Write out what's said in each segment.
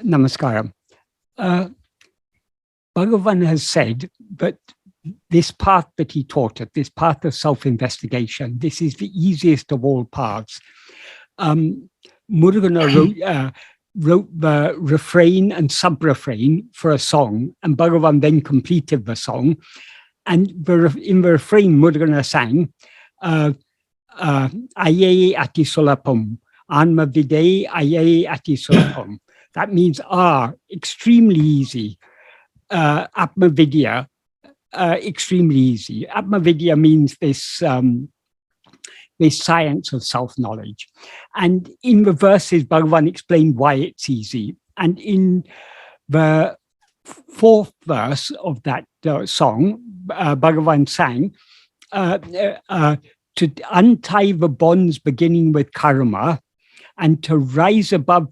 Namaskaram. Bhagavan has said that this path that he taught us, this path of self-investigation, this is the easiest of all paths. Murugan wrote the refrain and sub-refrain for a song, and Bhagavan then completed the song. And in the refrain, Murugan sang, Ayaye ati solapam, Āṉma-Viddai ayaye ati solapam. That means extremely easy. Atma-Vidya, extremely easy. Atma-Vidya means this science of self-knowledge. And in the verses, Bhagavan explained why it's easy. And in the fourth verse of that song, Bhagavan sang, to untie the bonds beginning with karma and to rise above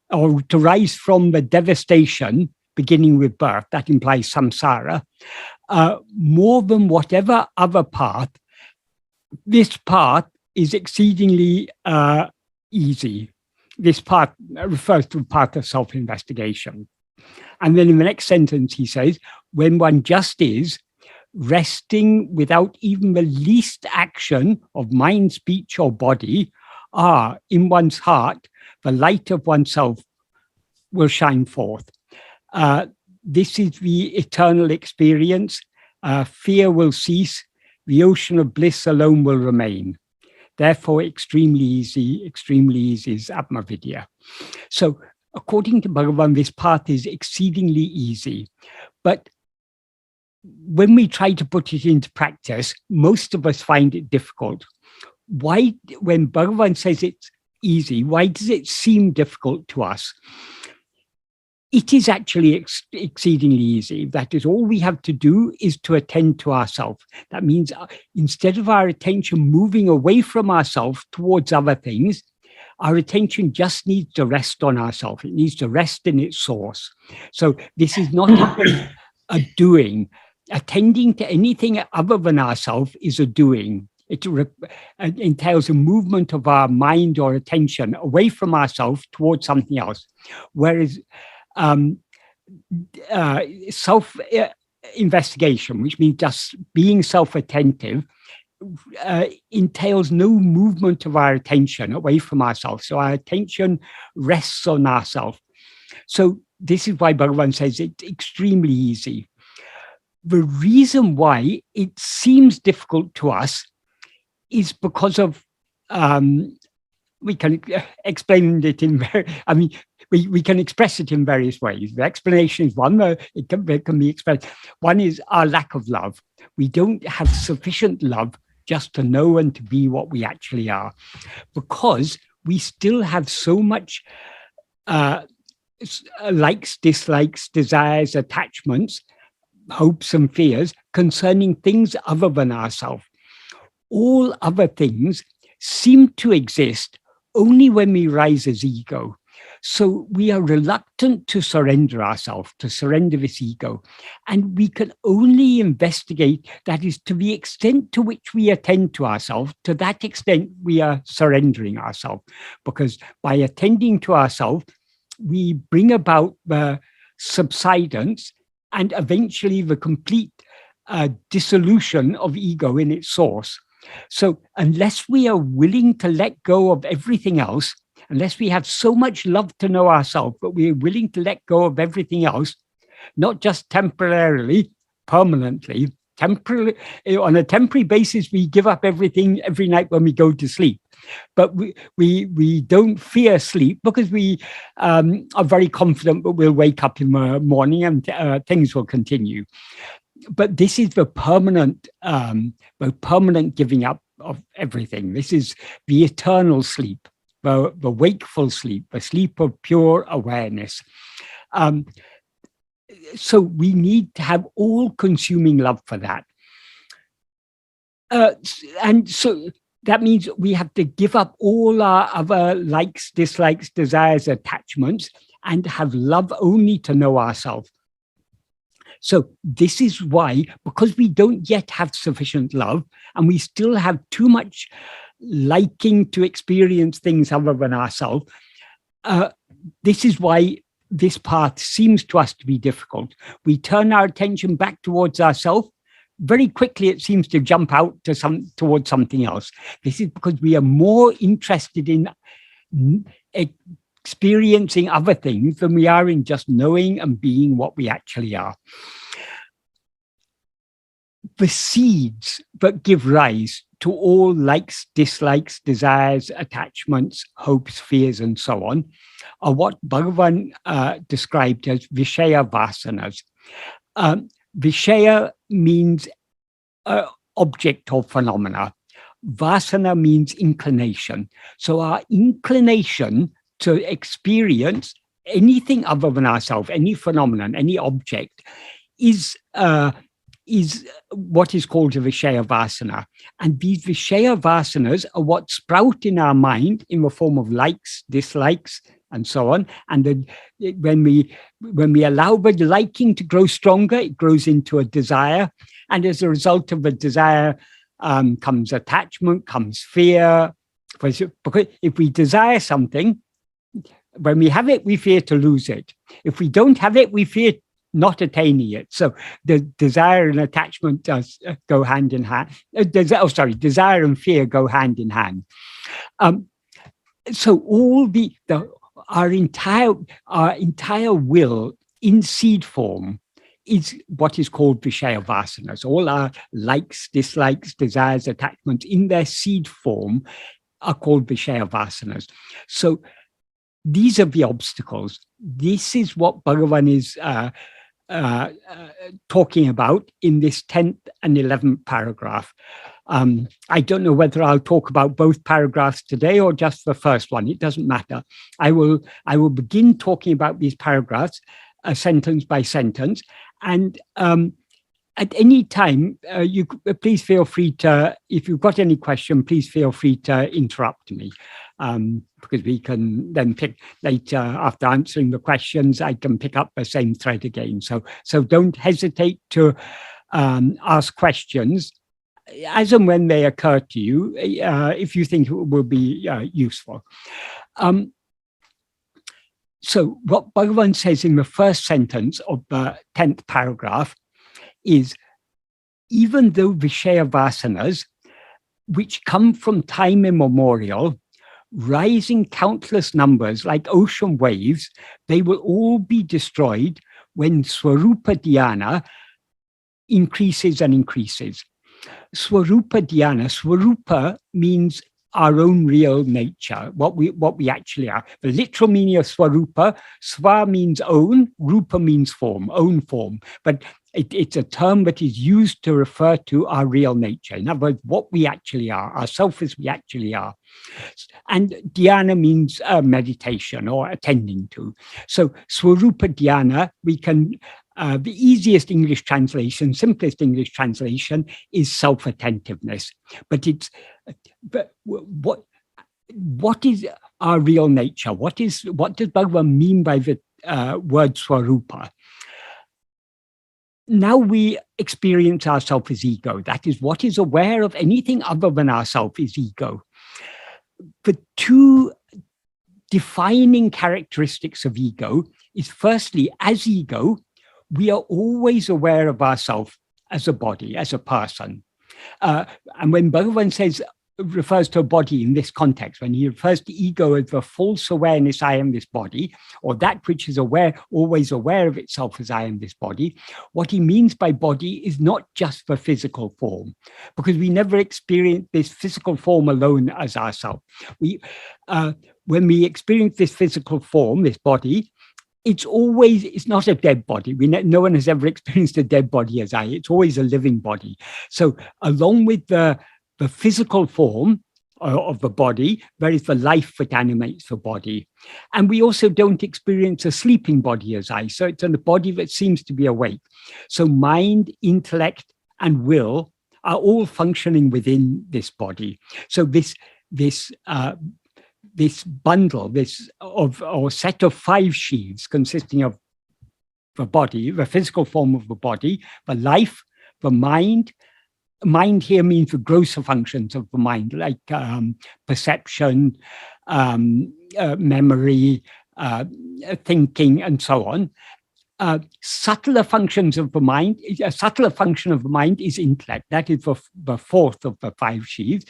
or to rise from the devastation beginning with birth, that implies samsara, more than whatever other path, this path is exceedingly easy. This path refers to the path of self-investigation. And then in the next sentence, he says, when one just is, resting without even the least action of mind, speech, or body, in one's heart, the light of oneself will shine forth. This is the eternal experience. Fear will cease. The ocean of bliss alone will remain. Therefore, extremely easy is Atma-Vidya. So, according to Bhagavan, this path is exceedingly easy. But when we try to put it into practice, most of us find it difficult. Why, when Bhagavan says it's easy, why does it seem difficult to us? It is actually exceedingly easy. That is, all we have to do is to attend to ourselves. That means instead of our attention moving away from ourselves towards other things, our attention just needs to rest on ourselves. It needs to rest in its source. So this is not a doing. Attending to anything other than ourselves is a doing. It entails a movement of our mind or attention away from ourselves towards something else. Whereas self-investigation, which means just being self-attentive, entails no movement of our attention away from ourselves. So our attention rests on ourselves. So this is why Bhagavan says it's extremely easy. The reason why it seems difficult to us is because of, we can explain it in we can express it in various ways. The explanation is one, it can be expressed. One is our lack of love. We don't have sufficient love just to know and to be what we actually are, because we still have so much likes, dislikes, desires, attachments, hopes and fears concerning things other than ourselves. All other things seem to exist only when we rise as ego. So we are reluctant to surrender ourselves, to surrender this ego. And we can only investigate, that is, to the extent to which we attend to ourselves, to that extent we are surrendering ourselves. Because by attending to ourselves, we bring about the subsidence and eventually the complete dissolution of ego in its source. So unless we are willing to let go of everything else, unless we have so much love to know ourselves, but we're willing to let go of everything else, not just temporarily, permanently, on a temporary basis, we give up everything every night when we go to sleep. But we don't fear sleep because we are very confident that we'll wake up in the morning and things will continue. But this is the permanent giving up of everything. This is the eternal sleep, the wakeful sleep, the sleep of pure awareness. So we need to have all-consuming love for that. And so that means we have to give up all our other likes, dislikes, desires, attachments, and have love only to know ourselves. So this is why, because we don't yet have sufficient love, and we still have too much liking to experience things other than ourselves, this is why this path seems to us to be difficult, we turn our attention back towards ourselves. Very quickly, it seems to jump out to towards something else. This is because we are more interested in experiencing other things than we are in just knowing and being what we actually are. The seeds that give rise to all likes, dislikes, desires, attachments, hopes, fears, and so on are what Bhagavan described as Vishaya Vasanas. Vishaya means object or phenomena. Vasana means inclination. So our inclination to experience anything other than ourselves, any phenomenon, any object, is what is called a Vishaya Vasana. And these Vishaya Vasanas are what sprout in our mind in the form of likes, dislikes, and so on. And when we allow the liking to grow stronger, it grows into a desire. And as a result of the desire comes attachment, comes fear. Because if we desire something, when we have it, we fear to lose it. If we don't have it, we fear not attaining it. So the desire and attachment does go hand in hand. Desire and fear go hand in hand. So all our entire will in seed form is what is called Vishaya Vasanas. All our likes, dislikes, desires, attachments in their seed form are called Vishaya Vasanas. So these are the obstacles. This is what Bhagavan is talking about in this 10th and 11th paragraph. I don't know whether I'll talk about both paragraphs today or just the first one. It doesn't matter. I will begin talking about these paragraphs sentence by sentence, and at any time, you please feel free to, if you've got any question, please feel free to interrupt me, because we can then pick later after answering the questions. I can pick up the same thread again. So don't hesitate to ask questions as and when they occur to you, if you think it will be useful. So what Bhagavan says in the first sentence of the 10th paragraph is, even though Vishaya Vasanas, which come from time immemorial, rise in countless numbers like ocean waves, they will all be destroyed when Swarupa Dhyana increases and increases. Swarupa Dhyana, Swarupa means our own real nature, what we actually are. The literal meaning of Swarupa, Swa means own, Rupa means form, own form. But it's a term that is used to refer to our real nature. In other words, what we actually are, ourself as we actually are. And dhyana means meditation or attending to. So Swarupa Dhyana, we can, the easiest English translation, simplest English translation is self-attentiveness. But what is our real nature? What does Bhagavan mean by the word Swarupa? Now we experience ourselves as ego. That is, what is aware of anything other than ourselves is ego. The two defining characteristics of ego is, firstly, as ego, we are always aware of ourselves as a body, as a person. And when Bhagavan refers to a body in this context, when he refers to ego as the false awareness, I am this body, or that which is always aware of itself as I am this body, what he means by body is not just the physical form, because we never experience this physical form alone as ourselves. When we experience this physical form, this body, it's not a dead body. No one has ever experienced a dead body as I. It's always a living body. So along with the physical form of the body, there is the life that animates the body. And we also don't experience a sleeping body as I. So it's a body that seems to be awake. So mind, intellect, and will are all functioning within this body. So this bundle, or set of 5 sheaths consisting of the body, the physical form of the body, the life, the mind. Mind here means the grosser functions of the mind, like perception, memory, thinking, and so on. Subtler functions of the mind, a subtler function of the mind is intellect. That is the fourth of the 5 sheaths.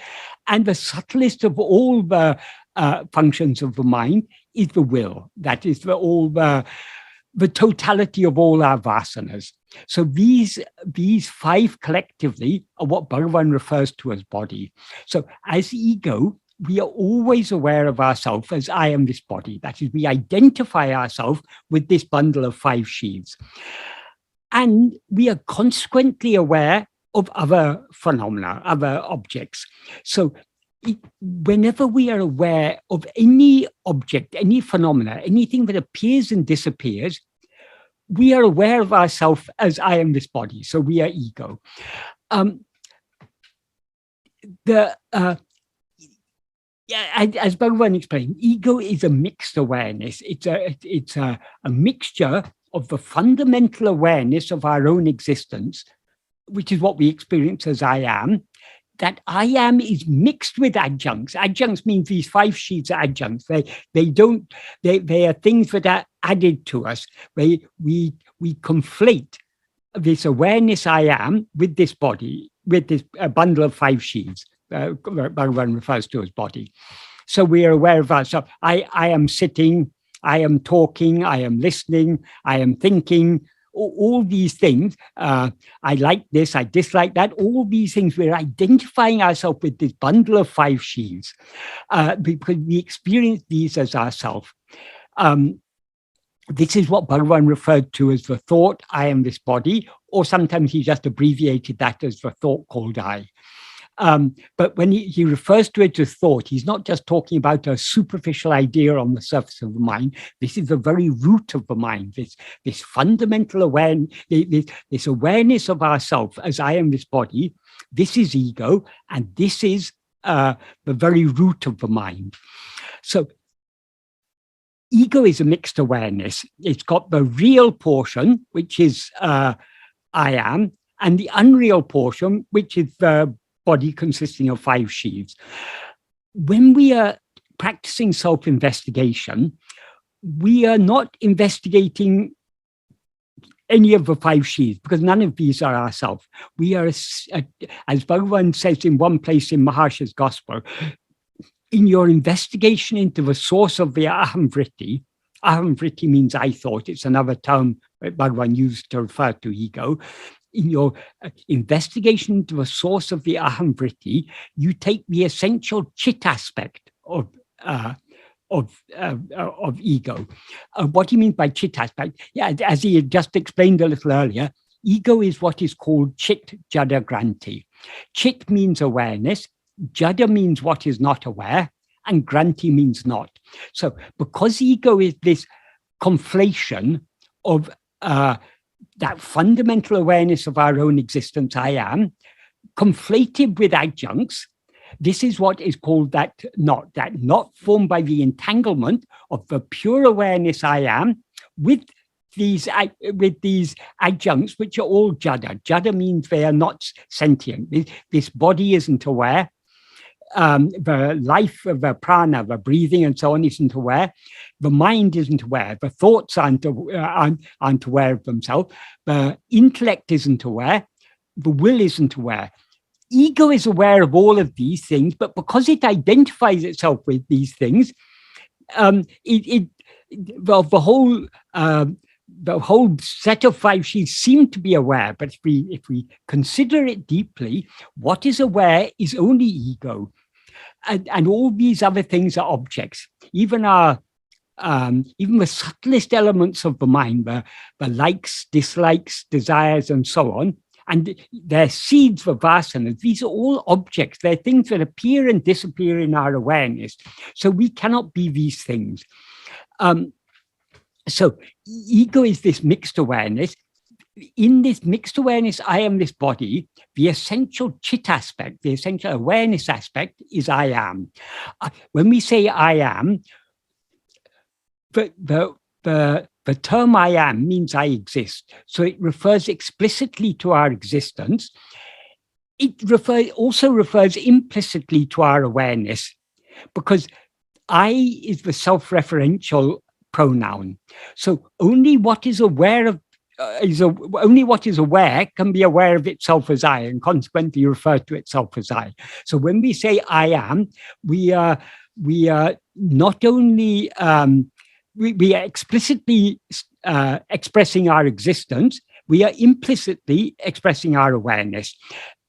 And the subtlest of all the functions of the mind is the will. That is the totality of all our vasanas. So these 5 collectively are what Bhagavan refers to as body. So as ego, we are always aware of ourselves as I am this body. That is, we identify ourselves with this bundle of 5 sheaths. And we are consequently aware of other phenomena, other objects. So whenever we are aware of any object, any phenomena, anything that appears and disappears, we are aware of ourselves as I am this body. So we are ego. As Bhagavan explained, ego is a mixed awareness. It's a mixture of the fundamental awareness of our own existence, which is what we experience as I am. That I am is mixed with adjuncts. Adjuncts means these 5 sheaths are adjuncts. They are things that are added to us. We conflate this awareness I am with this body, with this bundle of 5 sheaths. Bhagavan refers to as body. So we are aware of ourselves. I am sitting, I am talking, I am listening, I am thinking, all these things. I like this, I dislike that, all these things, we're identifying ourselves with this bundle of 5 sheaths because we experience these as ourselves. This is what Bhagavan referred to as the thought, I am this body, or sometimes he just abbreviated that as the thought called I. But when he refers to it as thought, he's not just talking about a superficial idea on the surface of the mind. This is the very root of the mind, this fundamental awareness, this awareness of ourself as I am this body. This is ego, and this is the very root of the mind. So ego is a mixed awareness. It's got the real portion, which is I am, and the unreal portion, which is the body consisting of 5 sheaths. When we are practicing self-investigation, we are not investigating any of the 5 sheaths because none of these are ourselves. We are, as Bhagavan says in one place in Maharsha's Gospel, in your investigation into the source of the Aham-vritti, Aham-vritti means I thought, it's another term that Bhagavan used to refer to ego. In your investigation into the source of the Aham-vritti, you take the essential chit aspect of ego. What do you mean by chit aspect? Yeah, as he had just explained a little earlier, ego is what is called chit jada granti. Chit means awareness, jada means what is not aware, and granti means not. So because ego is this conflation of that fundamental awareness of our own existence, I am, conflated with adjuncts, this is what is called that knot formed by the entanglement of the pure awareness I am with these adjuncts, which are all jada. Jada means they are not sentient. This body isn't aware. The life of the prana, the breathing and so on isn't aware. The mind isn't aware. The thoughts aren't aware of themselves. The intellect isn't aware. The will isn't aware. Ego is aware of all of these things, but because it identifies itself with these things, the whole set of 5 sheaths seem to be aware. But if we consider it deeply, what is aware is only ego. And all these other things are objects. Even the subtlest elements of the mind, the likes, dislikes, desires, and so on, and they're seeds for vasanas. These are all objects. They're things that appear and disappear in our awareness. So we cannot be these things. So ego is this mixed awareness. In this mixed awareness, I am this body, the essential chit aspect, the essential awareness aspect is I am. When we say I am, the term I am means I exist. So it refers explicitly to our existence. It also refers implicitly to our awareness, because I is the self-referential pronoun. So only what is aware of only what is aware can be aware of itself as I, and consequently refer to itself as I. So when we say I am, we are not only we are explicitly expressing our existence, we are implicitly expressing our awareness.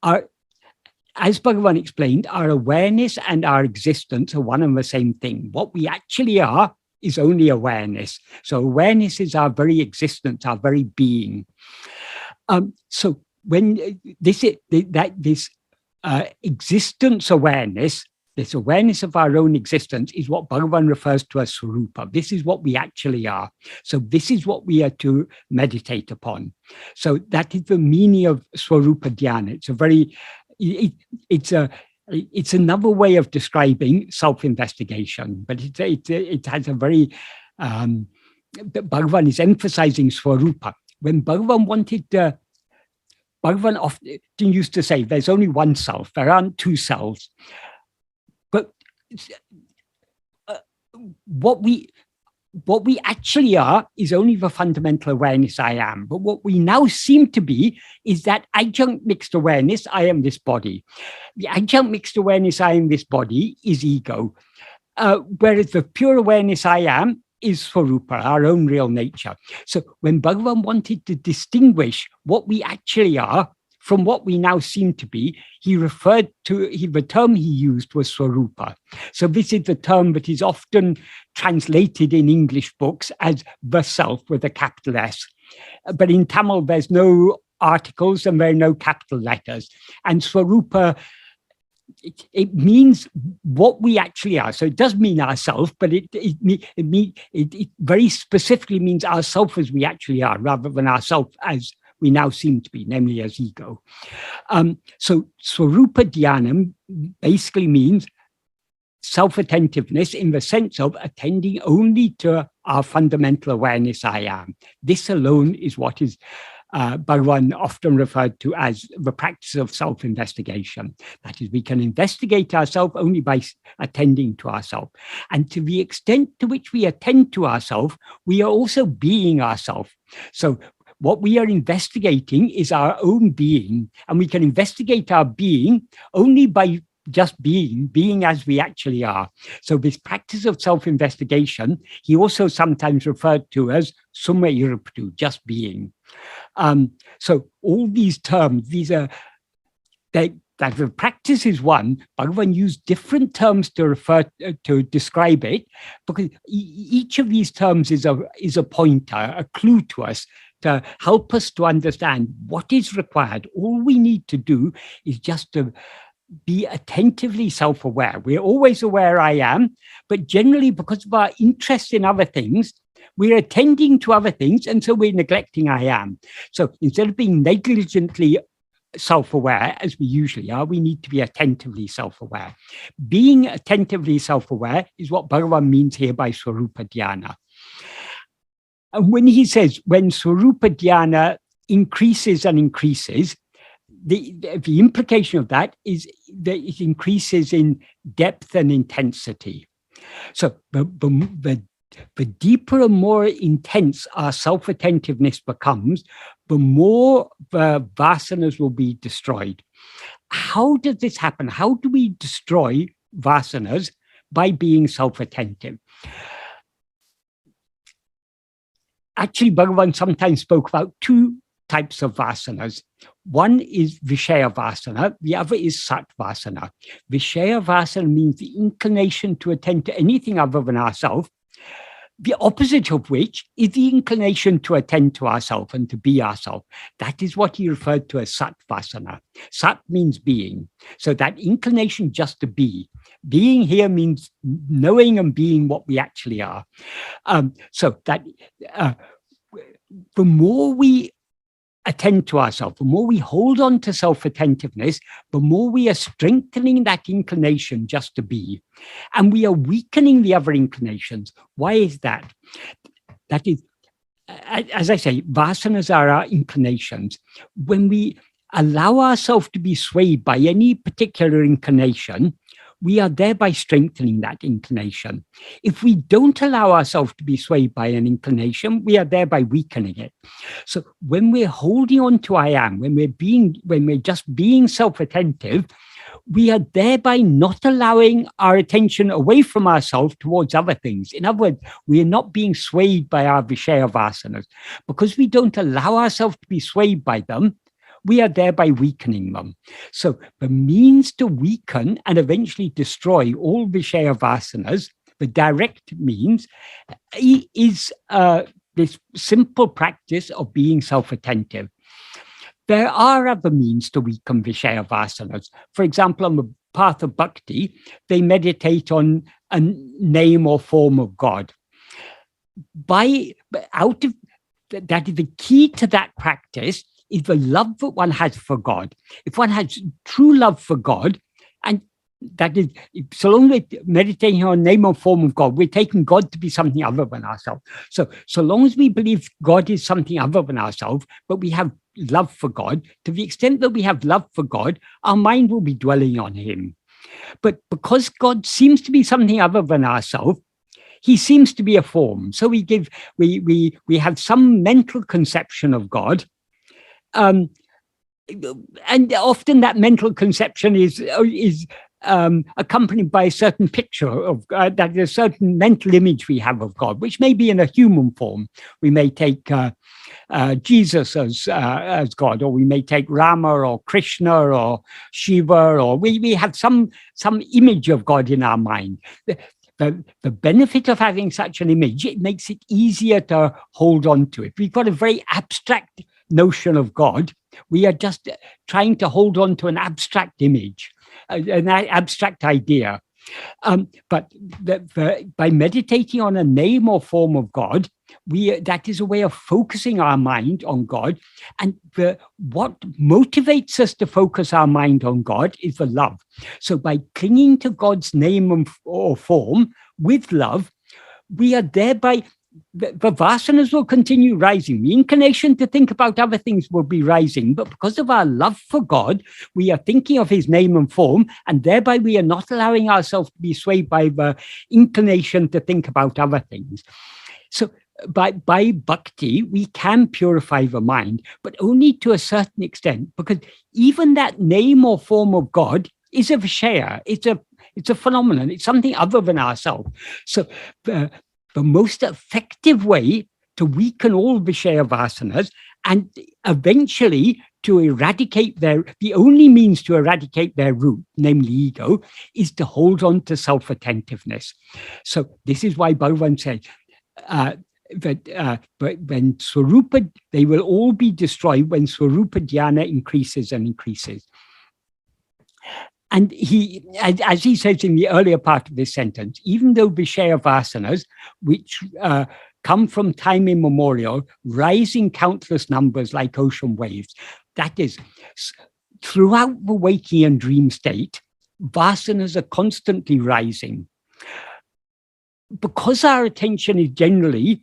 As Bhagavan explained, our awareness and our existence are one and the same thing. What we actually are is only awareness. So awareness is our very existence, our very being. So when this existence awareness, this awareness of our own existence, is what Bhagavan refers to as Swarupa. This is what we actually are. So this is what we are to meditate upon. So that is the meaning of Swarupa Dhyana. It's a very, it's another way of describing self-investigation, but it has a very, Bhagavan is emphasizing Swarupa. When Bhagavan wanted, Bhagavan often used to say, there's only one self, there aren't two selves. But what we actually are is only the fundamental awareness I am. But what we now seem to be is that adjunct mixed awareness, I am this body. The adjunct mixed awareness, I am this body, is ego. Whereas the pure awareness I am is Swarupa, our own real nature. So when Bhagavan wanted to distinguish what we actually are from what we now seem to be, he referred to, the term he used was Swarupa. So this is the term that is often translated in English books as the self with a capital S. But in Tamil, there's no articles and there are no capital letters. And Swarupa, it means what we actually are. So it does mean ourself, but it very specifically means ourself as we actually are, rather than ourself as we now seem to be, namely as ego. So Swarupa Dhyanam basically means self-attentiveness in the sense of attending only to our fundamental awareness I am. This alone is what is Bhagavan often referred to as the practice of self-investigation. That is, we can investigate ourselves only by attending to ourselves. And to the extent to which we attend to ourselves, we are also being ourselves. So what we are investigating is our own being, and we can investigate our being only by just being as we actually are. So this practice of self-investigation, he also sometimes referred to as summa iruptu, just being. So all these terms, these are, that the practice is one, Bhagavan used different terms to refer to describe it, because each of these terms is a pointer, a clue to us, to help us to understand what is required. All we need to do is just to be attentively self-aware. We're always aware I am, but generally because of our interest in other things, we're attending to other things, and so we're neglecting I am. So instead of being negligently self-aware, as we usually are, we need to be attentively self-aware. Being attentively self-aware is what Bhagavan means here by Swarupa Dhyana. And when he says, when Swarupa Dhyana increases and increases, the implication of that is that it increases in depth and intensity. So the deeper and more intense our self-attentiveness becomes, the more the vasanas will be destroyed. How does this happen? How do we destroy vasanas? By being self-attentive. Actually, Bhagavan sometimes spoke about two types of vasanas. One is Vishaya Vasana, the other is Satvasana. Vishaya Vasana means the inclination to attend to anything other than ourselves, the opposite of which is the inclination to attend to ourselves and to be ourselves. That is what he referred to as Satvasana. Sat means being. So that inclination just to be. Being here means knowing and being what we actually are. So that the more we attend to ourselves, the more we hold on to self-attentiveness, the more we are strengthening that inclination just to be. And we are weakening the other inclinations. Why is that? That is, as I say, vasanas are our inclinations. When we allow ourselves to be swayed by any particular inclination, we are thereby strengthening that inclination. If we don't allow ourselves to be swayed by an inclination, we are thereby weakening it. So when we're holding on to I am, when we're just being self-attentive, we are thereby not allowing our attention away from ourselves towards other things. In other words, we are not being swayed by our Vishaya Vasanas. Because we don't allow ourselves to be swayed by them, we are thereby weakening them. So the means to weaken and eventually destroy all Vishaya Vasanas, the direct means, is this simple practice of being self-attentive. There are other means to weaken Vishaya Vasanas. For example, on the path of bhakti, they meditate on a name or form of God. That is the key to that practice, is the love that one has for God. If one has true love for God, and that is, so long as we're meditating on name or form of God, we're taking God to be something other than ourselves. So long as we believe God is something other than ourselves, but we have love for God, to the extent that we have love for God, our mind will be dwelling on him. But because God seems to be something other than ourselves, he seems to be a form. So we have some mental conception of God. And often that mental conception is accompanied by a certain picture of that is a certain mental image we have of God, which may be in a human form. We may take Jesus as God, or we may take Rama or Krishna or Shiva, or we have some image of God in our mind. The benefit of having such an image, it makes it easier to hold on to it. We've got a very abstract notion of God. We are just trying to hold on to an abstract image, an abstract idea. But by meditating on a name or form of God, that is a way of focusing our mind on God. And what motivates us to focus our mind on God is the love. So by clinging to God's name or form with love, we are thereby, the vasanas will continue rising. The inclination to think about other things will be rising, but because of our love for God, we are thinking of his name and form, and thereby we are not allowing ourselves to be swayed by the inclination to think about other things. So by bhakti, we can purify the mind, but only to a certain extent, because even that name or form of God is a Vishaya. It's a phenomenon. It's something other than ourselves. So the most effective way to weaken all Vishaya Vasanas and eventually to eradicate the only means to eradicate their root, namely ego, is to hold on to self-attentiveness. So this is why Bhagavan said that when Swarupa, they will all be destroyed when Swarupa dhyana increases and increases. And he, as he says in the earlier part of this sentence, even though Vishaya Vasanas, which come from time immemorial, rise in countless numbers like ocean waves, that is, throughout the waking and dream state, vasanas are constantly rising. Because our attention is generally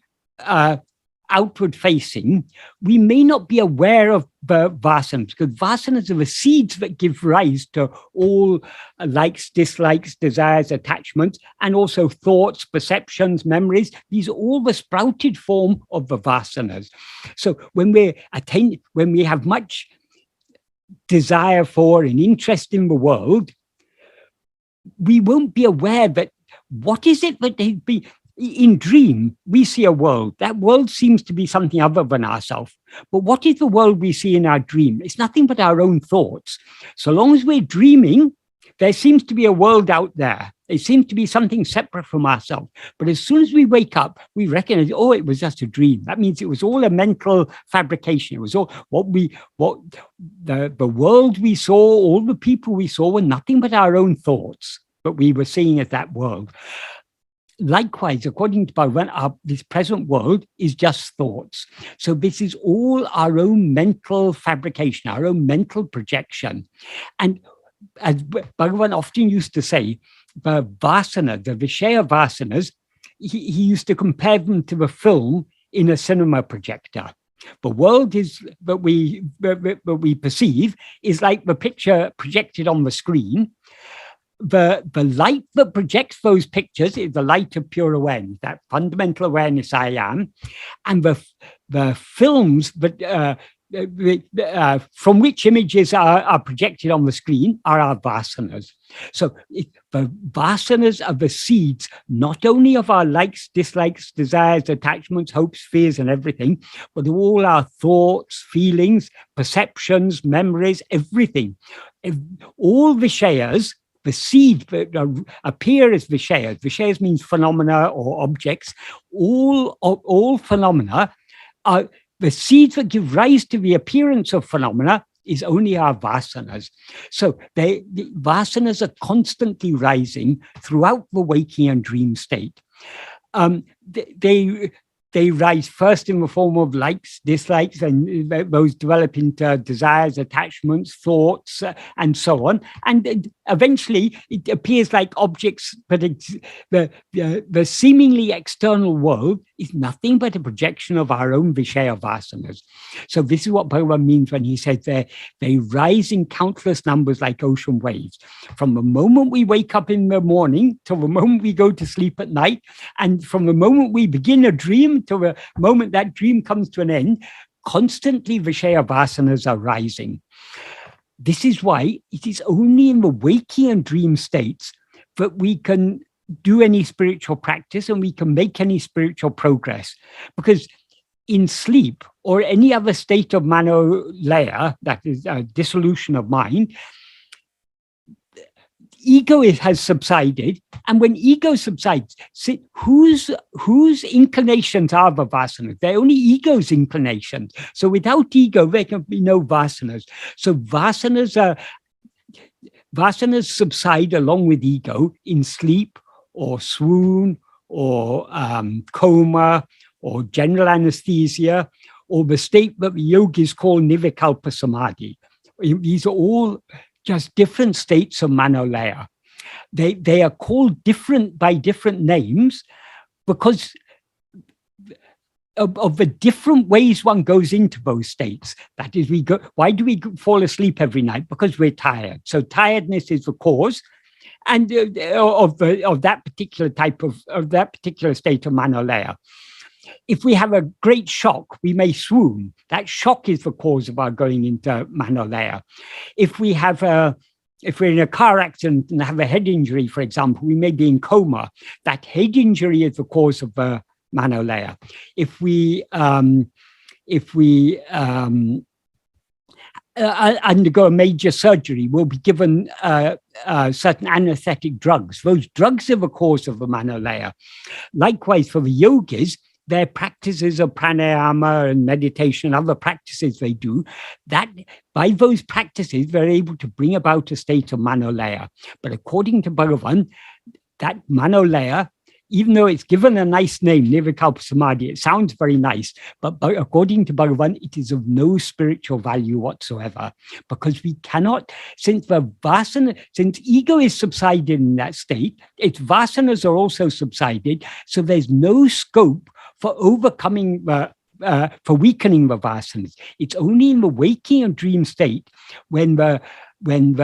outward facing, we may not be aware of the vasanas, because vasanas are the seeds that give rise to all likes, dislikes, desires, attachments, and also thoughts, perceptions, memories. These are all the sprouted form of the vasanas. So when we have much desire for and interest in the world, we won't be aware that what is it that they'd be. In dream, we see a world. That world seems to be something other than ourselves. But what is the world we see in our dream? It's nothing but our own thoughts. So long as we're dreaming, there seems to be a world out there. It seems to be something separate from ourselves. But as soon as we wake up, we recognize, oh, it was just a dream. That means it was all a mental fabrication. It was all the world we saw, all the people we saw were nothing but our own thoughts, but we were seeing as that world. Likewise, according to Bhagavan, this present world is just thoughts. So this is all our own mental fabrication, our own mental projection. And as Bhagavan often used to say, the vasana, the Vishaya Vasanas, he used to compare them to the film in a cinema projector. The world that we perceive is like the picture projected on the screen. the light that projects those pictures is the light of pure awareness, that fundamental awareness I am, and the films that from which images are projected on the screen are our vasanas. So the vasanas are the seeds, not only of our likes, dislikes, desires, attachments, hopes, fears, and everything, but all our thoughts, feelings, perceptions, memories, everything. All Vishayas, the seed that appear as Vishayas. Vishayas means phenomena or objects. All phenomena are the seeds that give rise to the appearance of phenomena is only our vasanas. So the vasanas are constantly rising throughout the waking and dream state. They rise first in the form of likes, dislikes, and those develop into desires, attachments, thoughts, and so on. And eventually it appears like objects, but the seemingly external world is nothing but a projection of our own Vishaya Vasanas. So this is what Bhagavan means when he says they rise in countless numbers like ocean waves. From the moment we wake up in the morning till the moment we go to sleep at night, and from the moment we begin a dream till the moment that dream comes to an end, constantly Vishaya Vasanas are rising. This is why it is only in the waking and dream states that we can do any spiritual practice and we can make any spiritual progress. Because in sleep or any other state of manolaya, that is a dissolution of mind, ego has subsided, and when ego subsides, see, whose inclinations are the vasanas? They're only ego's inclinations. So without ego, there can be no vasanas. So vasanas subside along with ego in sleep or swoon or coma or general anesthesia, or the state that the yogis call nivikalpa samadhi. These are all just different states of manolaya. They are called different by different names because of the different ways one goes into those states. That is, why do we fall asleep every night? Because we're tired. So tiredness is the cause, and of that particular type of that particular state of manolaya. If we have a great shock, we may swoon. That shock is the cause of our going into manolaya. If we're in a car accident and have a head injury, for example, we may be in coma. That head injury is the cause of manolaya. If we undergo a major surgery, we'll be given certain anesthetic drugs. Those drugs are the cause of the manolaya. Likewise, for the yogis, their practices of pranayama and meditation, other practices they do, that by those practices, they're able to bring about a state of manolaya. But according to Bhagavan, that manolaya, even though it's given a nice name, Nirvikalpa Samadhi, it sounds very nice, but according to Bhagavan, it is of no spiritual value whatsoever, because we cannot, since ego is subsided in that state, its vasanas are also subsided, so there's no scope for overcoming for weakening the vasanas. It's only in the waking and dream state when we've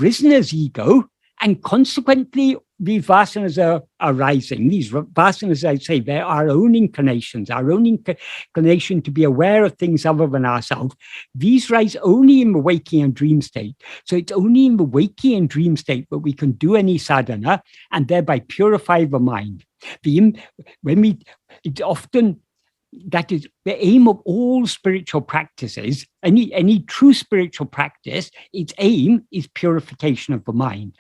risen as ego, and consequently these vasanas are rising. These vasanas, I say, they're our own inclinations, our own inclination to be aware of things other than ourselves. These rise only in the waking and dream state. So it's only in the waking and dream state that we can do any sadhana and thereby purify the mind. It's often, that is the aim of all spiritual practices. Any true spiritual practice, its aim is purification of the mind.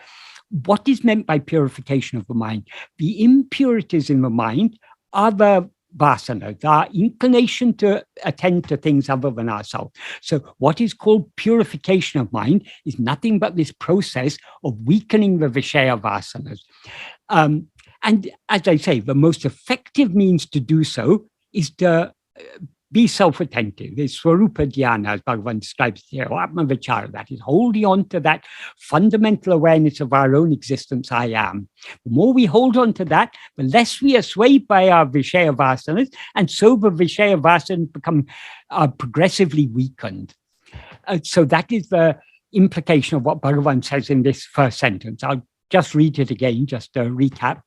What is meant by purification of the mind? The impurities in the mind are the vasanas, our inclination to attend to things other than ourselves. So what is called purification of mind is nothing but this process of weakening the Vishaya Vasanas. And as I say, the most effective means to do so is to be self-attentive. It's Swarupa Dhyana, as Bhagavan describes here, or Atma-vichara, that is holding on to that fundamental awareness of our own existence, I am. The more we hold on to that, the less we are swayed by our Vishaya Vasanas, and so the Vishaya Vasanas become progressively weakened. So that is the implication of what Bhagavan says in this first sentence. I'll just read it again, just to recap.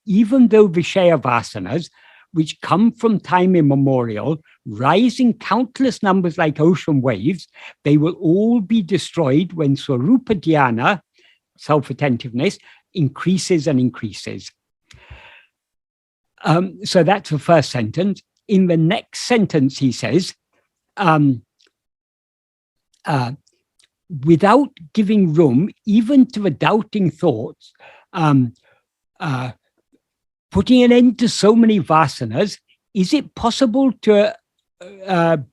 Even though Vishaya Vasanas, which come from time immemorial, rise in countless numbers like ocean waves, they will all be destroyed when Swarupa dhyana, self-attentiveness, increases and increases. So that's the first sentence. In the next sentence, he says, without giving room even to the doubting thoughts, putting an end to so many vasanas, is it possible to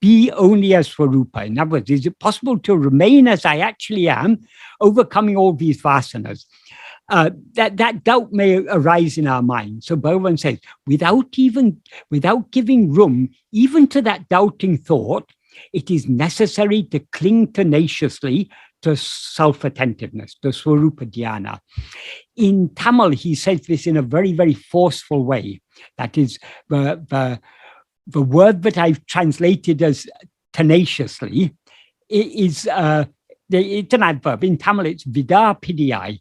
be only as Swarupa? In other words, is it possible to remain as I actually am, overcoming all these vasanas? That doubt may arise in our mind. So Bhagavan says, without giving room even to that doubting thought, it is necessary to cling tenaciously to self-attentiveness, to Swarupa dhyana. In Tamil, he says this in a very, very forceful way. That is, the word that I've translated as tenaciously is, it's an adverb. In Tamil, it's vida pidiyai.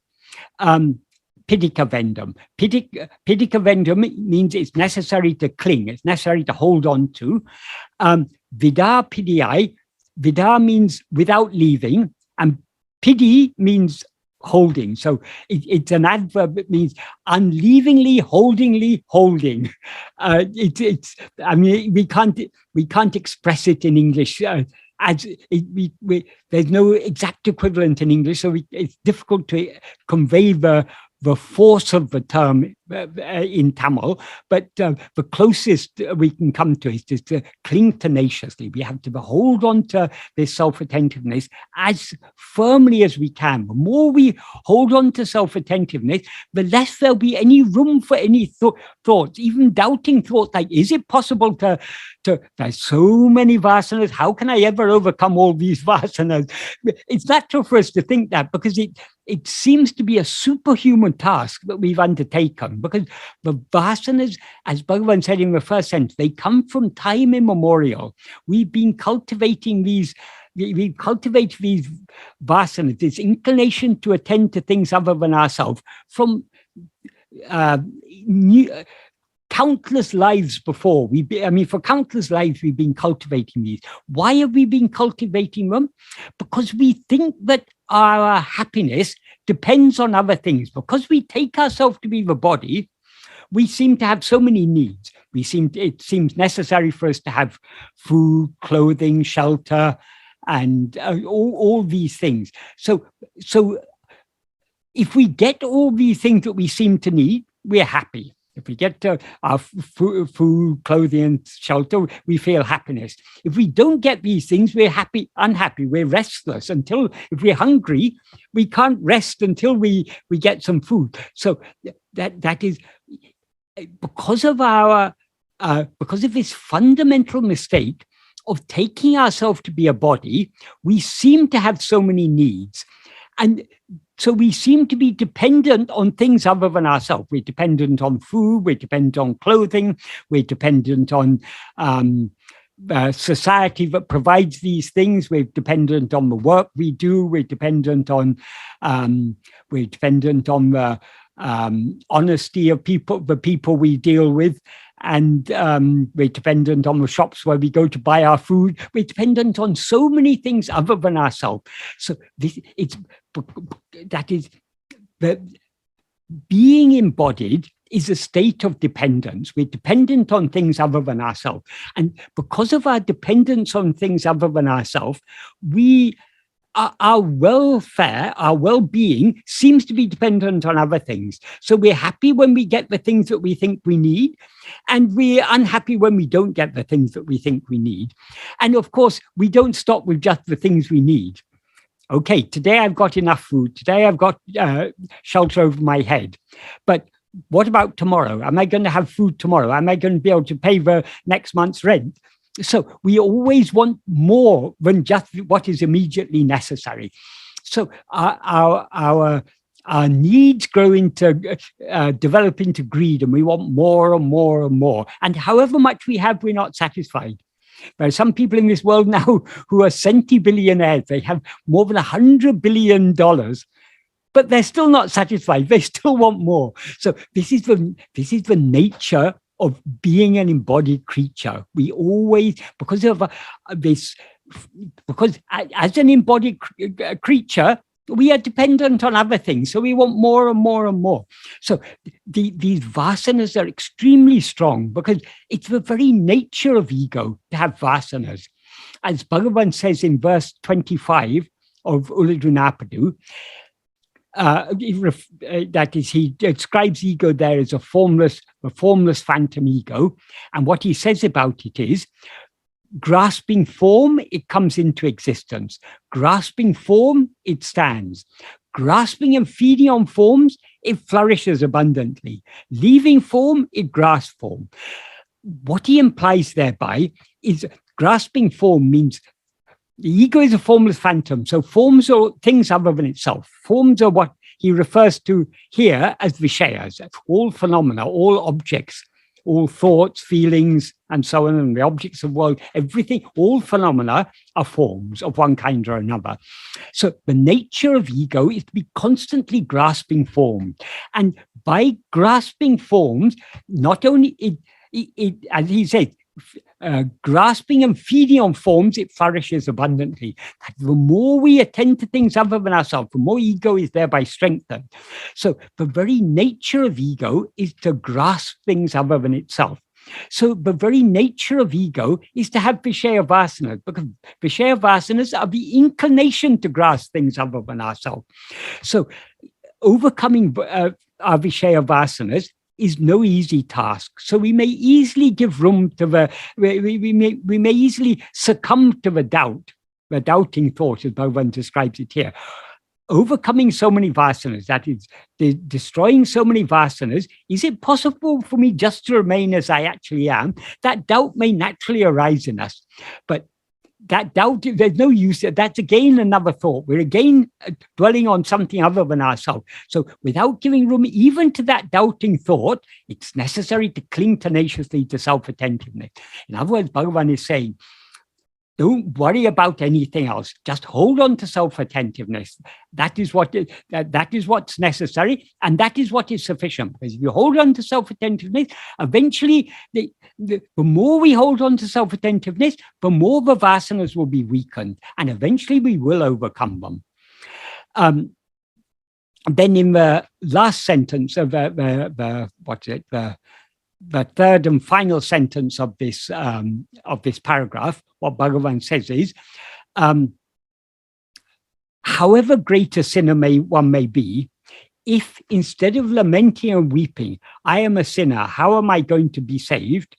Pidika vendam. Pidika vendam means it's necessary to cling, it's necessary to hold on to. Vida pidiyai, vida means without leaving, and pidi means holding. So it's an adverb that means unleavingly, holdingly, holding. I mean, we can't express it in English. There's no exact equivalent in English, so it's difficult to convey the force of the term in Tamil, but the closest we can come to it is to cling tenaciously. We have to hold on to this self-attentiveness as firmly as we can. The more we hold on to self-attentiveness, the less there'll be any room for any thoughts, even doubting thoughts like, is it possible to there's so many vasanas, how can I ever overcome all these vasanas? It's natural for us to think that, because it seems to be a superhuman task that we've undertaken, because the vasanas, as Bhagavan said in the first sentence, they come from time immemorial. We've been cultivating these, we cultivate these vasanas, this inclination to attend to things other than ourselves, from countless lives before. For countless lives, we've been cultivating these. Why have we been cultivating them? Because we think that our happiness depends on other things. Because we take ourselves to be the body, we seem to have so many needs. It seems necessary for us to have food, clothing, shelter, and all these things. So if we get all these things that we seem to need, we're happy. If we get our food, clothing, and shelter, we feel happiness. If we don't get these things, we're unhappy, we're restless. If we're hungry, we can't rest until we get some food. So that is because of this fundamental mistake of taking ourselves to be a body, we seem to have so many needs. And so we seem to be dependent on things other than ourselves. We're dependent on food, we're dependent on clothing, we're dependent on society that provides these things, we're dependent on the work we do, we're dependent on the honesty of the people we deal with, and we're dependent on the shops where we go to buy our food. We're dependent on so many things other than ourselves. So being embodied is a state of dependence. We're dependent on things other than ourselves. And because of our dependence on things other than ourselves, our welfare, our well-being seems to be dependent on other things. So we're happy when we get the things that we think we need, and we're unhappy when we don't get the things that we think we need. And of course, we don't stop with just the things we need. Okay, today I've got enough food. Today I've got shelter over my head. But what about tomorrow? Am I going to have food tomorrow? Am I going to be able to pay the next month's rent? So we always want more than just what is immediately necessary. So our needs grow into, develop into greed, and we want more and more and more. And however much we have, we're not satisfied. There are some people in this world now who are centibillionaires. They have more than $100 billion, but they're still not satisfied. They still want more. So this is the nature of being an embodied creature. We always, because of this, because as an embodied creature, we are dependent on other things. So we want more and more and more. So these vasanas are extremely strong because it's the very nature of ego to have vasanas. As Bhagavan says in verse 25 of Ulladu that is, he describes ego there as a formless phantom ego. And what he says about it is, grasping form, it comes into existence. Grasping form, it stands. Grasping and feeding on forms, it flourishes abundantly. Leaving form, it grasps form. What he implies thereby is grasping form means the ego is a formless phantom. So forms are things other than itself. Forms are what he refers to here as Vishayas, all phenomena, all objects, all thoughts, feelings, and so on, and the objects of the world, everything, all phenomena are forms of one kind or another. So the nature of ego is to be constantly grasping form. And by grasping forms, not only it as he said, grasping and feeding on forms, it flourishes abundantly. The more we attend to things other than ourselves, the more ego is thereby strengthened. So the very nature of ego is to grasp things other than itself. So the very nature of ego is to have Vishaya Vasanas, because Vishaya Vasanas are the inclination to grasp things other than ourselves. So overcoming our Vishaya Vasanas is no easy task. So we may easily give room to we may easily succumb to the doubting thought, as Bhagavan describes it here. Overcoming so many vasanas, that is, destroying so many vasanas, is it possible for me just to remain as I actually am? That doubt may naturally arise in us, but that doubt, there's no use. That's again another thought. We're again dwelling on something other than ourselves. So without giving room even to that doubting thought, it's necessary to cling tenaciously to self-attentiveness. In other words, Bhagavan is saying, don't worry about anything else. Just hold on to self-attentiveness. That is what's necessary, and that is what is sufficient. Because if you hold on to self-attentiveness, eventually, the more we hold on to self-attentiveness, the more the vasanas will be weakened, and eventually we will overcome them. Then in the last sentence of the third and final sentence of this paragraph, what Bhagavan says is, however great a sinner one may be, if instead of lamenting and weeping, I am a sinner, how am I going to be saved?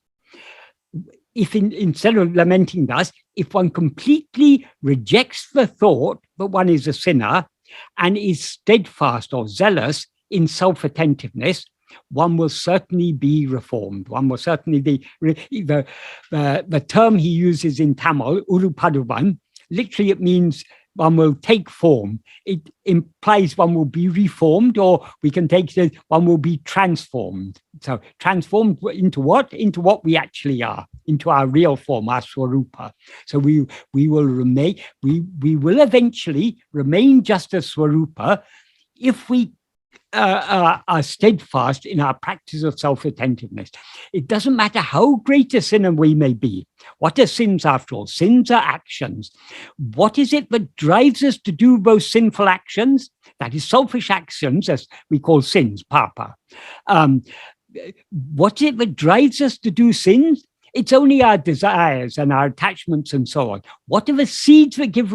If instead of lamenting thus, if one completely rejects the thought that one is a sinner and is steadfast or zealous in self-attentiveness, one will certainly be reformed. One will certainly be, the term he uses in Tamil, Urupaduvan, literally it means one will take form. It implies one will be reformed, or we can take it, one will be transformed. So transformed into what? Into what we actually are, into our real form, our Swarupa. So we will remain, we will eventually remain just as Swarupa if we are steadfast in our practice of self-attentiveness. It doesn't matter how great a sinner we may be. What are sins after all? Sins are actions. What is it that drives us to do those sinful actions? That is selfish actions, as we call sins, papa. What is it that drives us to do sins? It's only our desires and our attachments and so on. What are the seeds that give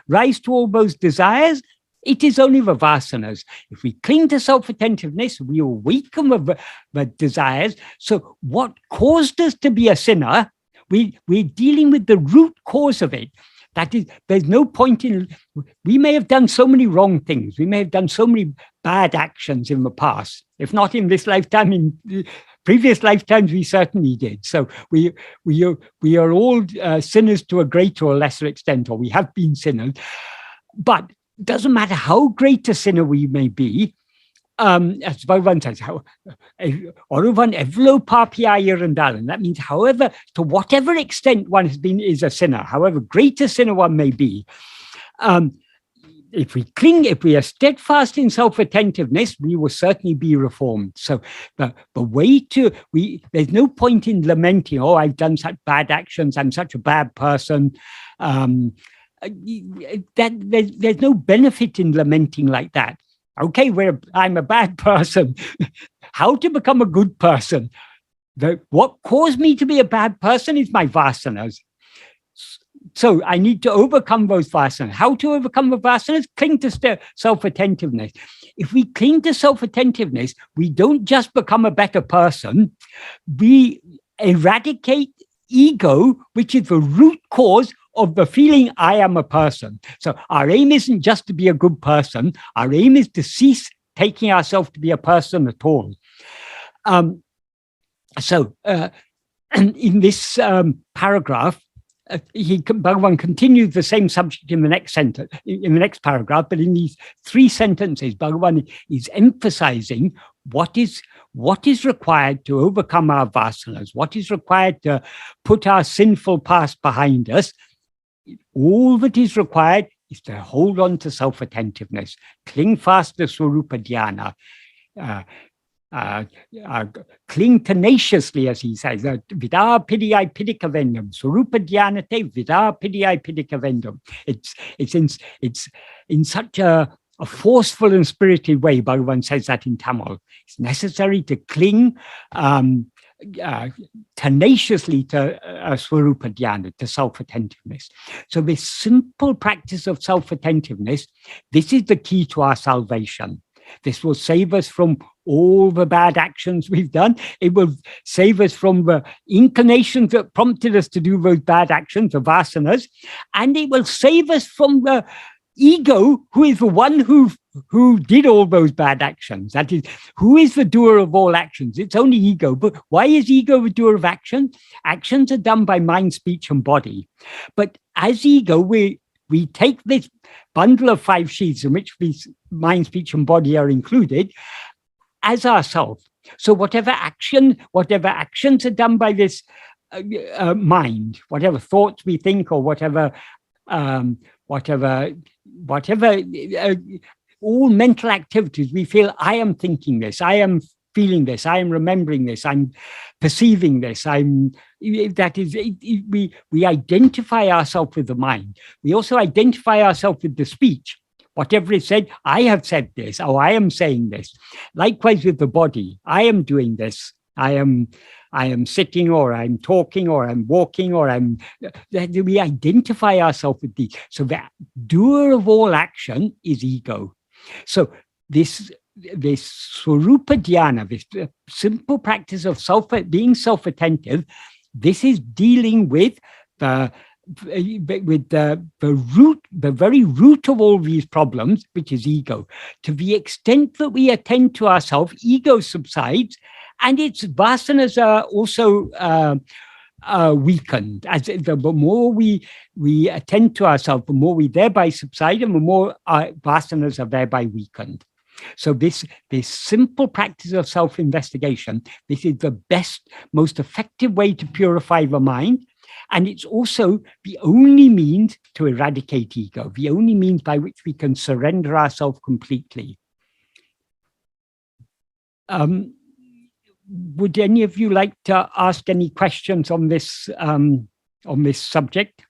rise to all those desires? It is only the vasanas. If we cling to self-attentiveness, we will weaken the desires. So what caused us to be a sinner, we're dealing with the root cause of it. That is, there's no point in, we may have done so many wrong things. We may have done so many bad actions in the past. If not in this lifetime, in previous lifetimes, we certainly did. So we are all sinners to a greater or lesser extent, or we have been sinners. But it doesn't matter how great a sinner we may be, as Bhagavan says, Oruvan evlo papiya irandalan. That means, however, to whatever extent one has been is a sinner, however great a sinner one may be, if we are steadfast in self-attentiveness, we will certainly be reformed. So the way there's no point in lamenting, oh, I've done such bad actions, I'm such a bad person. There's no benefit in lamenting like that. Okay, I'm a bad person. How to become a good person? What caused me to be a bad person is my vasanas. So I need to overcome those vasanas. How to overcome the vasanas? Cling to self-attentiveness. If we cling to self-attentiveness, we don't just become a better person. We eradicate ego, which is the root cause of the feeling I am a person. So our aim isn't just to be a good person. Our aim is to cease taking ourselves to be a person at all. In this paragraph, Bhagavan continues the same subject in the next sentence, in the next paragraph, but in these 3 sentences, Bhagavan is emphasizing what is required to overcome our vasanas, what is required to put our sinful past behind us. All that is required is to hold on to self-attentiveness, cling fast to Swarupa dhyana, cling tenaciously, as he says, Vida pidiyai pidikavendam, Swarupa dhyanate Vida pidiyai pidikavendam. It's in such a forceful and spirited way. Bhagavan says that in Tamil. It's necessary to cling tenaciously to Swarupa dhyana, to self-attentiveness. So this simple practice of self-attentiveness, this is the key to our salvation. This will save us from all the bad actions we've done. It will save us from the inclinations that prompted us to do those bad actions, the vasanas, and it will save us from the ego, who is the one who did all those bad actions. That is, who is the doer of all actions? It's only ego. But why is ego the doer of action? Actions are done by mind, speech, and body. But as ego, we take this bundle of 5 sheaths in which these mind, speech, and body are included as ourself. So whatever actions are done by this mind, whatever thoughts we think, or whatever all mental activities, we feel, I am thinking this, I am feeling this, I am remembering this, I'm perceiving this, we identify ourselves with the mind. We also identify ourselves with the speech. Whatever is said, I have said this, or I am saying this. Likewise with the body, I am doing this, I am sitting, or I'm talking, or I'm walking, or we identify ourselves with these. So the doer of all action is ego. So this Swarupa dhyana, this simple practice of being self-attentive, this is dealing with the very root of all these problems, which is ego. To the extent that we attend to ourselves, ego subsides, and its vasanas are also weakened. As the more we attend to ourselves, the more we thereby subside, and the more our vasanas are thereby weakened. So this simple practice of self-investigation, this is the best, most effective way to purify the mind. And it's also the only means to eradicate ego, the only means by which we can surrender ourselves completely. Would any of you like to ask any questions on this subject?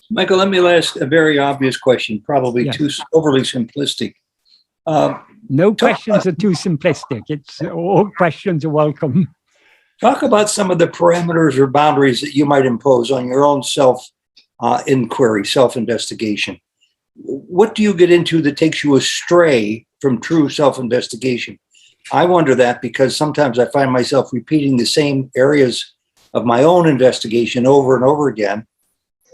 Michael, let me ask a very obvious question, probably too overly simplistic. No questions are too simplistic. All questions are welcome. Talk about some of the parameters or boundaries that you might impose on your own self-inquiry, self-investigation. What do you get into that takes you astray from true self-investigation? I wonder that because sometimes I find myself repeating the same areas of my own investigation over and over again.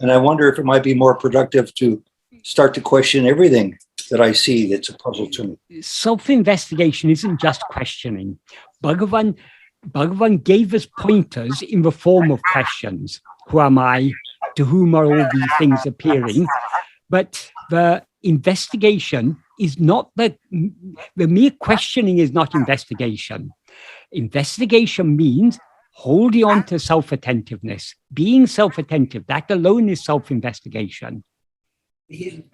And I wonder if it might be more productive to start to question everything that I see that's a puzzle to me. Self-investigation isn't just questioning. Bhagavan gave us pointers in the form of questions. Who am I? To whom are all these things appearing? But the investigation is not the mere questioning is not investigation. Investigation means holding on to self-attentiveness, being self-attentive. That alone is self-investigation.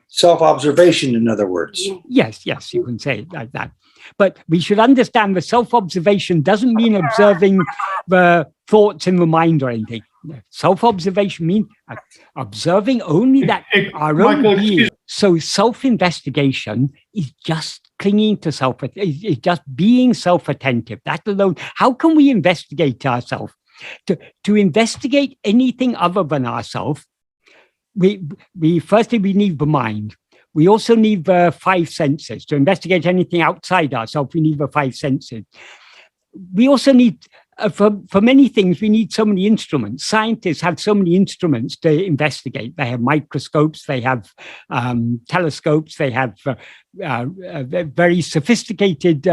Self-observation, in other words. Yes, you can say it like that. But we should understand the self-observation doesn't mean observing the thoughts in the mind or anything. Self-observation means observing only that our own being. So self-investigation is just clinging to is just being self-attentive. That alone. How can we investigate ourselves? To investigate anything other than ourselves, we firstly need the mind. We also need the five senses. To investigate anything outside ourselves, we need the five senses. We also need, for many things, we need so many instruments. Scientists have so many instruments to investigate. They have microscopes, they have telescopes, they have very sophisticated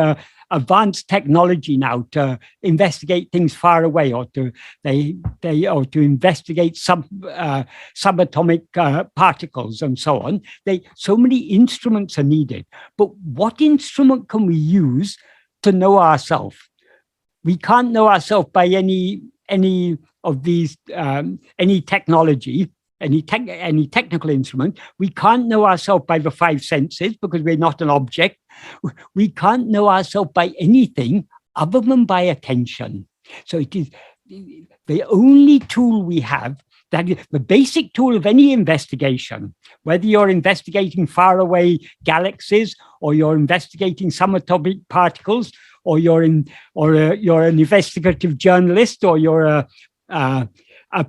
advanced technology now to investigate things far away, or to investigate subatomic particles and so on. So many instruments are needed. But what instrument can we use to know ourselves? We can't know ourselves by any of these any technology, any technical instrument. We can't know ourselves by the five senses because we're not an object. We can't know ourselves by anything other than by attention. So it is the only tool we have, that is the basic tool of any investigation, whether you're investigating faraway galaxies, or you're investigating subatomic particles, or you're an investigative journalist, or you're a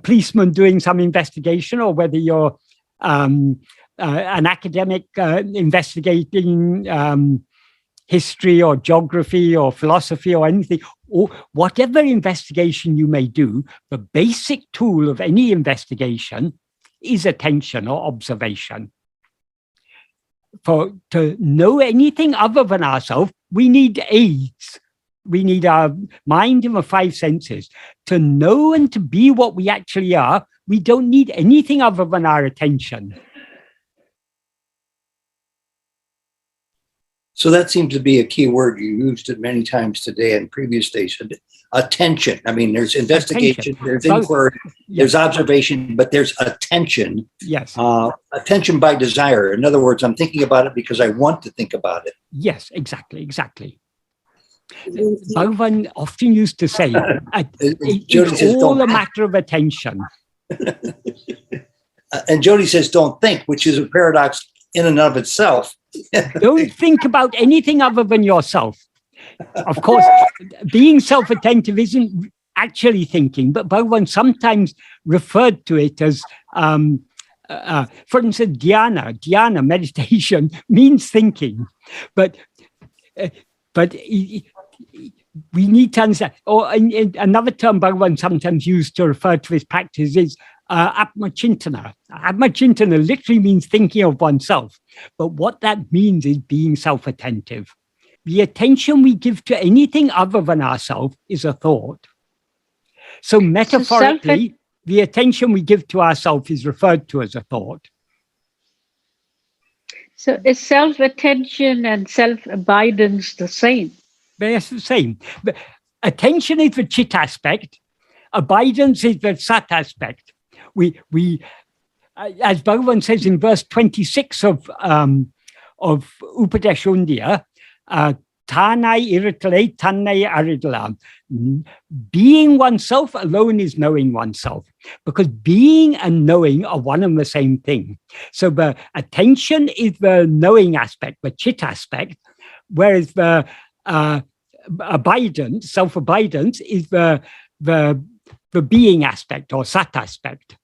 policeman doing some investigation, or whether you're an academic investigating history or geography or philosophy or anything, or whatever investigation you may do, the basic tool of any investigation is attention or observation. To know anything other than ourselves, we need aids. We need our mind and the five senses. To know and to be what we actually are, we don't need anything other than our attention. So that seems to be a key word. You used it many times today and previous days. Attention. I mean, there's investigation, there's inquiry, there's observation, but there's attention. Yes. Attention by desire. In other words, I'm thinking about it because I want to think about it. Yes, exactly. Bhagavan often used to say, it's all a matter of attention. And Jody says, don't think, which is a paradox in and of itself. Don't think about anything other than yourself. Of course, being self-attentive isn't actually thinking, but Bhagavan sometimes referred to it as, for instance, dhyana, meditation, means thinking. But we need to understand, or another term Bhagavan sometimes used to refer to his practice is Atma-Chintana. Atma-Chintana literally means thinking of oneself. But what that means is being self-attentive. The attention we give to anything other than ourselves is a thought. So metaphorically, the attention we give to ourselves is referred to as a thought. So is self-attention and self-abidance the same? They're the same. But attention is the chit aspect. Abidance is the sat aspect. We as Bhagavan says in verse 26 of Upadeshundya, Tanai iritale, tanai aridalam. Being oneself alone is knowing oneself, because being and knowing are one and the same thing. So the attention is the knowing aspect, the chit aspect, whereas the abidance, self-abidance, is the being aspect or sat aspect.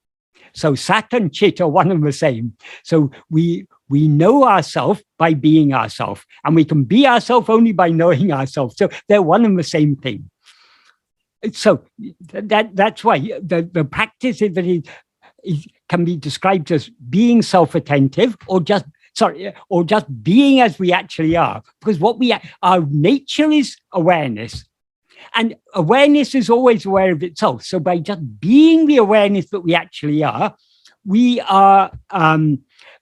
So sat and chit are one and the same. So we know ourselves by being ourselves, and we can be ourselves only by knowing ourselves. So they're one and the same thing. So that's why the practice is that it can be described as being self-attentive, or just being as we actually are. Because our nature is awareness. And awareness is always aware of itself. So by just being the awareness that we actually are, we are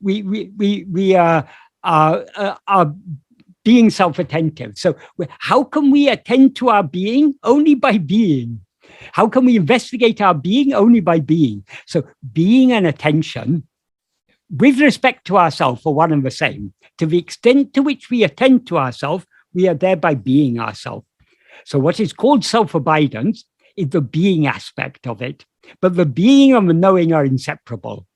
we are being self-attentive. So how can we attend to our being? Only by being. How can we investigate our being? Only by being. So being and attention, with respect to ourselves, are one and the same. To the extent to which we attend to ourselves, we are thereby being ourselves. So what is called self-abidance is the being aspect of it. But the being and the knowing are inseparable.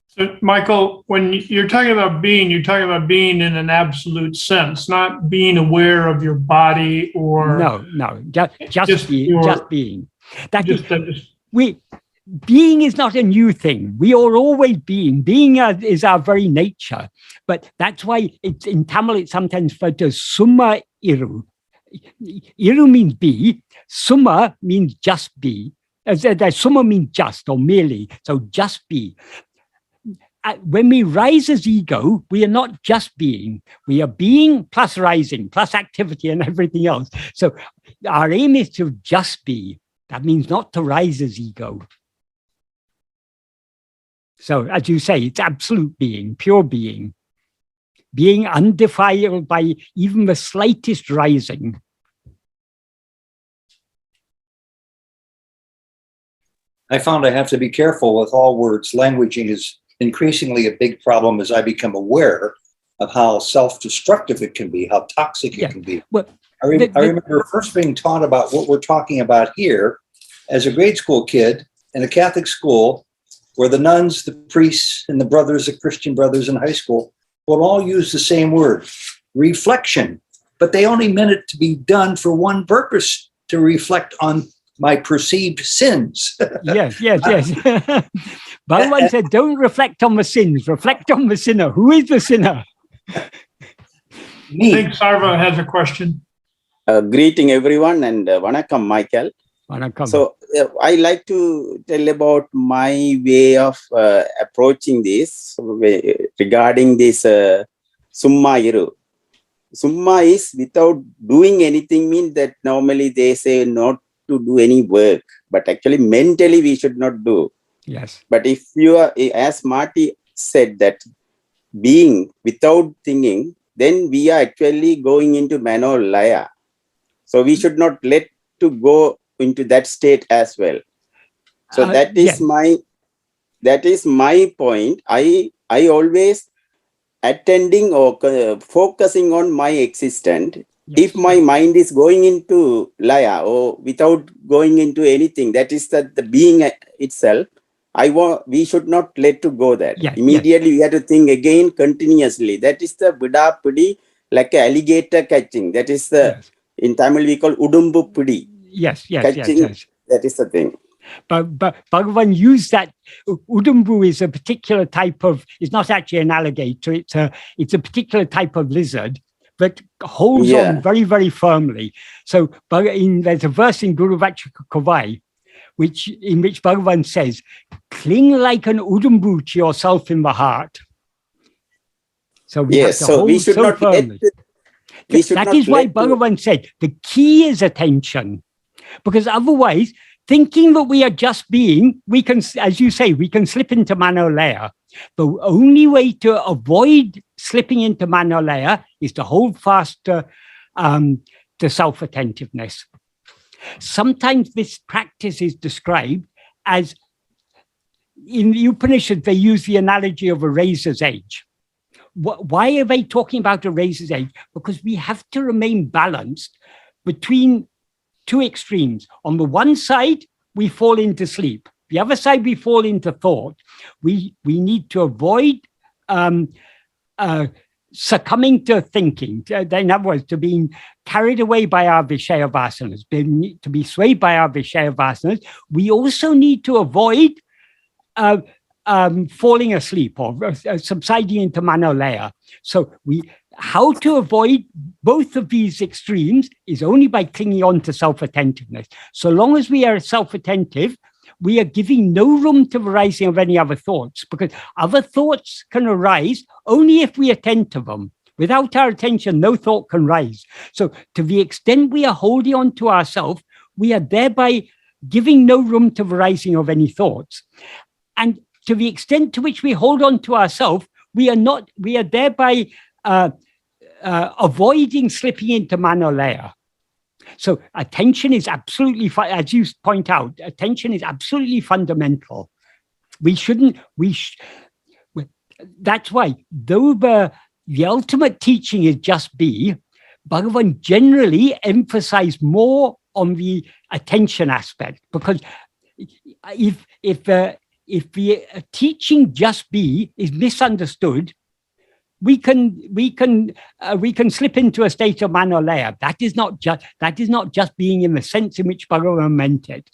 So, Michael, when you're talking about being, you're talking about being in an absolute sense, not being aware of your body or... No, just being. Being is not a new thing. We are always being. Being is our very nature. But that's why it's in Tamil, it's sometimes referred to as Summa Iru. Iru means be. Summa means just be. Summa means just or merely. So just be. When we rise as ego, we are not just being. We are being plus rising, plus activity and everything else. So our aim is to just be. That means not to rise as ego. So as you say, it's absolute being, pure being. Being undefiled by even the slightest rising. I found I have to be careful with all words. Languaging is increasingly a big problem as I become aware of how self-destructive it can be, how toxic it can be. Well, I remember first being taught about what we're talking about here as a grade school kid in a Catholic school where the nuns, the priests, and the brothers, the Christian brothers in high school, will all use the same word, reflection. But they only meant it to be done for one purpose, to reflect on my perceived sins. Yes. Bhagavan said, don't reflect on the sins, reflect on the sinner. Who is the sinner? Me. I think Sarva has a question. Greeting everyone and Vanakkam, Michael. Vanakkam. So I like to tell about my way of approaching this regarding this Summa Iru. Summa is without doing anything, means that normally they say not to do any work, but actually mentally we should not do. Yes. But if you are, as Marty said, that being without thinking, then we are actually going into Mano-Laya. So we should not let to go into that state as well. So that is my point. I always attending or focusing on my existence. Yes. If my mind is going into Laya or without going into anything, that is the being itself. We should not let to go there. Yes. Immediately we have to think again continuously. That is the Buddha Pudi, like an alligator catching. That is the, in Tamil we call Udumbu Pudi. Yes. That is the thing. But Bhagavan used that. Udumbu is a particular type of, it's not actually an alligator, it's a particular type of lizard that holds on very, very firmly. So there's a verse in Guru Vachakavai in which Bhagavan says, cling like an udumbu to yourself in the heart. So we have to hold we should so not firmly. That is why Bhagavan said, the key is attention. Because otherwise, thinking that we are just being, we can, as you say, we can slip into Mano-Laya. The only way to avoid slipping into Mano-Laya is to hold fast to self-attentiveness. Sometimes this practice is described as, in the Upanishad, they use the analogy of a razor's edge. Why are they talking about a razor's edge? Because we have to remain balanced between two extremes. On the one side, we fall into sleep. The other side, we fall into thought. We need to avoid succumbing to thinking. In other words, to being carried away by our Vishaya Vasanas, to be swayed by our Vishaya Vasanas. We also need to avoid falling asleep or subsiding into Mano-Laya. So how to avoid both of these extremes is only by clinging on to self-attentiveness. So long as we are self-attentive, we are giving no room to the rising of any other thoughts, because other thoughts can arise only if we attend to them. Without our attention, no thought can rise. So to the extent we are holding on to ourselves, we are thereby giving no room to the rising of any thoughts. And to the extent to which we hold on to ourselves, we are thereby avoiding slipping into Manolaya. So attention is absolutely, as you point out, attention is absolutely fundamental. That's why, though the ultimate teaching is just be, Bhagavan generally emphasized more on the attention aspect, because if the teaching just be is misunderstood, we can slip into a state of Manolaya. That is not just being in the sense in which Bhagavan meant it.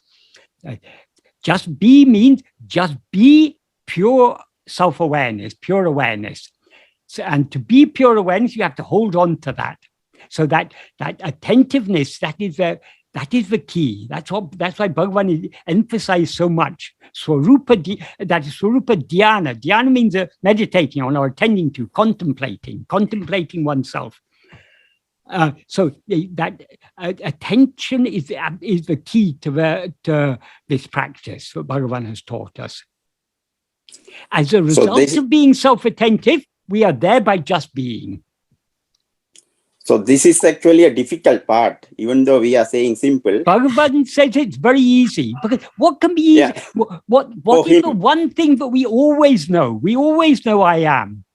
Just be means just be pure self-awareness, pure awareness. So, and to be pure awareness, you have to hold on to that. So that attentiveness, that is the key. That's why Bhagavan emphasized so much. Swarupa, that is Swarupa dhyana. Dhyana means meditating on or attending to, contemplating oneself. So that attention is the key to this practice that Bhagavan has taught us. As a result of being self-attentive, we are there by just being. So this is actually a difficult part, even though we are saying simple. Bhagavan says it's very easy, because what can be easy? Yeah. What is the one thing that we always know? We always know I am.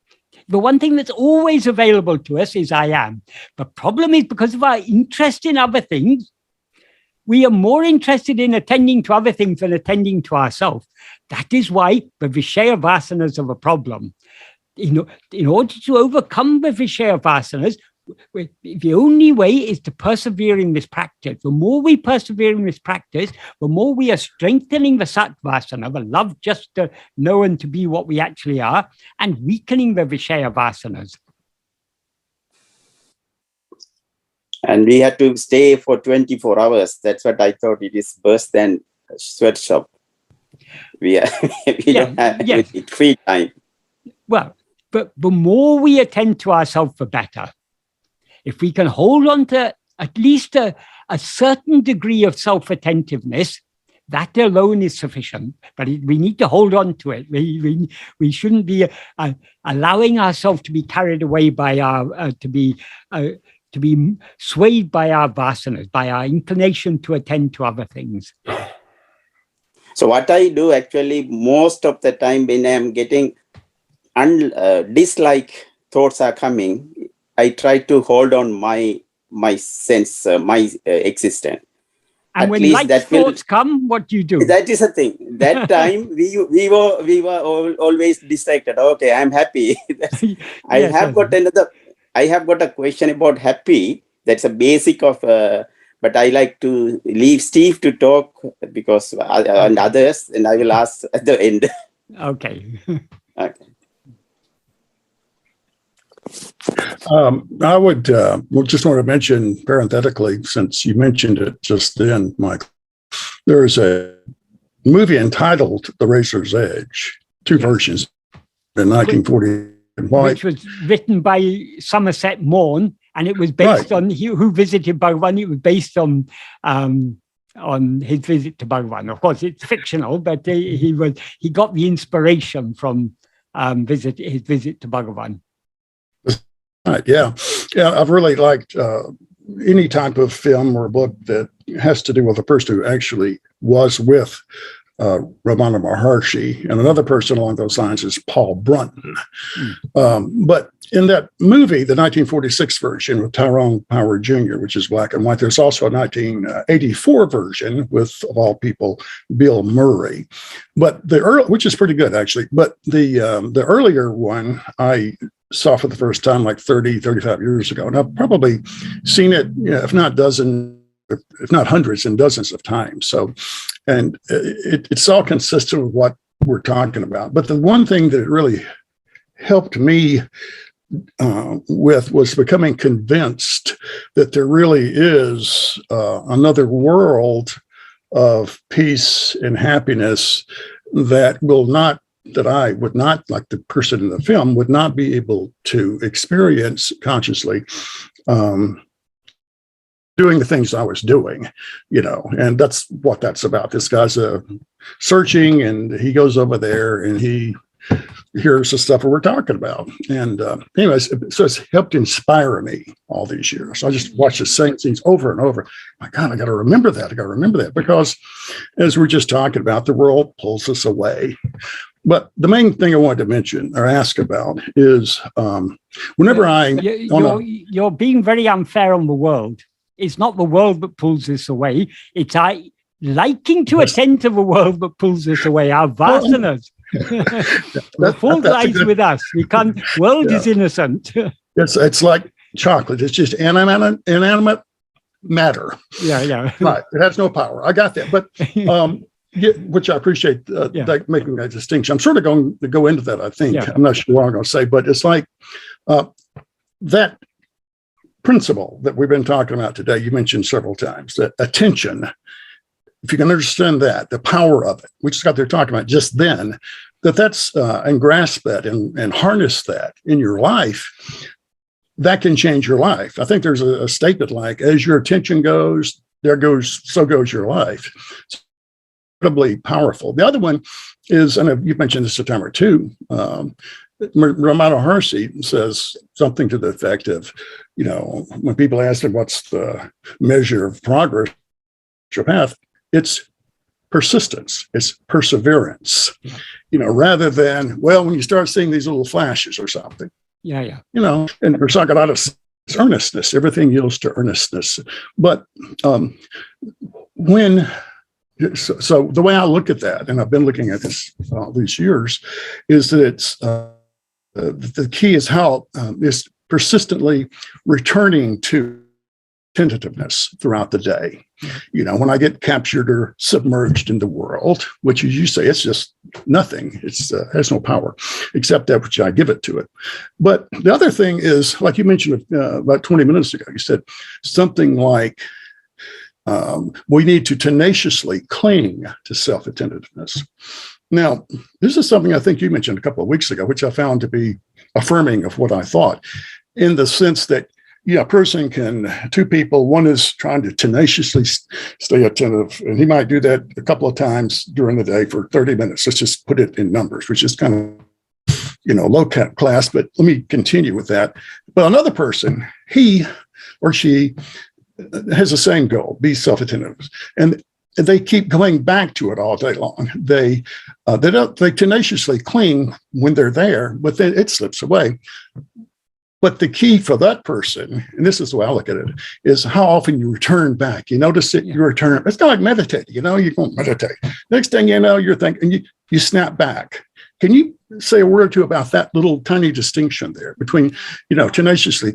The one thing that's always available to us is I am. The problem is, because of our interest in other things, we are more interested in attending to other things than attending to ourselves. That is why the Vishaya Vasanas are a problem. In order to overcome the Vishaya Vasanas, the only way is to persevere in this practice. The more we persevere in this practice, the more we are strengthening the Satvasana, the love just to know and to be what we actually are, and weakening the Vishaya Vasanas. And we had to stay for 24 hours. That's what I thought. It is worse than a sweatshop. We don't have free time. Well, but the more we attend to ourselves, the better. If we can hold on to at least a certain degree of self-attentiveness, that alone is sufficient. But we need to hold on to it. We shouldn't be allowing ourselves to be carried away by our to be swayed by our vasanas, by our inclination to attend to other things. So what I do actually most of the time when I'm getting dislike thoughts are coming, I try to hold on my sense, my existence. And at when like thoughts come, what do you do? That is a thing. That time we were always distracted. Okay, I'm happy. I have got a question about happy. That's a basic of. But I like to leave Steve to talk because and others, and I will ask at the end. Okay. Okay. I would just want to mention parenthetically, since you mentioned it just then, Michael, there's a movie entitled The Razor's Edge, two versions in 1940 and white. Which was written by Somerset Maugham, and it was based on who visited Bhagavan. It was based on his visit to Bhagavan. Of course, it's fictional, but he got the inspiration from his visit to Bhagavan. Right, yeah. I've really liked any type of film or book that has to do with a person who actually was with Ramana Maharshi, and another person along those lines is Paul Brunton. But in that movie, the 1946 version with Tyrone Power Jr., which is black and white, there's also a 1984 version with, of all people, Bill Murray. But which is pretty good actually. But the earlier one I saw for the first time like 35 years ago, and I've probably seen it, if not hundreds and dozens of times. So, and it's all consistent with what we're talking about. But the one thing that really helped me with was becoming convinced that there really is another world of peace and happiness that I would not, like the person in the film, would not be able to experience consciously doing the things I was doing, and that's what that's about. This guy's searching, and he goes over there and he here's the stuff we're talking about. And anyways, so it's helped inspire me all these years. I just watch the same things over and over. My God, I got to remember that. I got to remember that, because as we're just talking about, the world pulls us away. But the main thing I wanted to mention or ask about is whenever you're being very unfair on the world. It's not the world that pulls us away. It's our liking to attend to the world that pulls us away. Our vasanas. The fault lies with us. We can't. World is innocent. It's like chocolate. It's just inanimate matter. Yeah. Right. It has no power. I got that. But which I appreciate making that distinction. I'm sort of going to go into that. I think I'm not sure what I'm going to say, but it's like that principle that we've been talking about today. You mentioned several times that attention. If you can understand that, the power of it, we just got there talking about just then, that's and grasp that and harness that in your life, that can change your life. I think there's a statement like, as your attention goes, so goes your life. It's incredibly powerful. The other one is, and you've mentioned this a time or two, Ramana Maharshi says something to the effect of, when people ask him what's the measure of progress, your path, it's persistence, it's perseverance, rather than, when you start seeing these little flashes or something. Yeah. And we're talking about earnestness, everything yields to earnestness. But so the way I look at that, and I've been looking at this all these years, is that it's the key is how is persistently returning to tentativeness throughout the day. When I get captured or submerged in the world, which, as you say, it's just nothing. It's has no power except that which I give it to it. But the other thing is, like you mentioned about 20 minutes ago, you said something like, we need to tenaciously cling to self-attentiveness. Now, this is something I think you mentioned a couple of weeks ago, which I found to be affirming of what I thought, in the sense that a person two people, one is trying to tenaciously stay attentive, and he might do that a couple of times during the day for 30 minutes. Let's just put it in numbers, which is kind of, low class, but let me continue with that. But another person, he or she has the same goal, be self-attentive. And they keep going back to it all day long. They tenaciously cling when they're there, but then it slips away. But the key for that person, and this is the way I look at it, is how often you return back. You notice that you return. It's kind of like meditating. You're going to meditate. Next thing you know, you're thinking, you snap back. Can you say a word or two about that little tiny distinction there between, tenaciously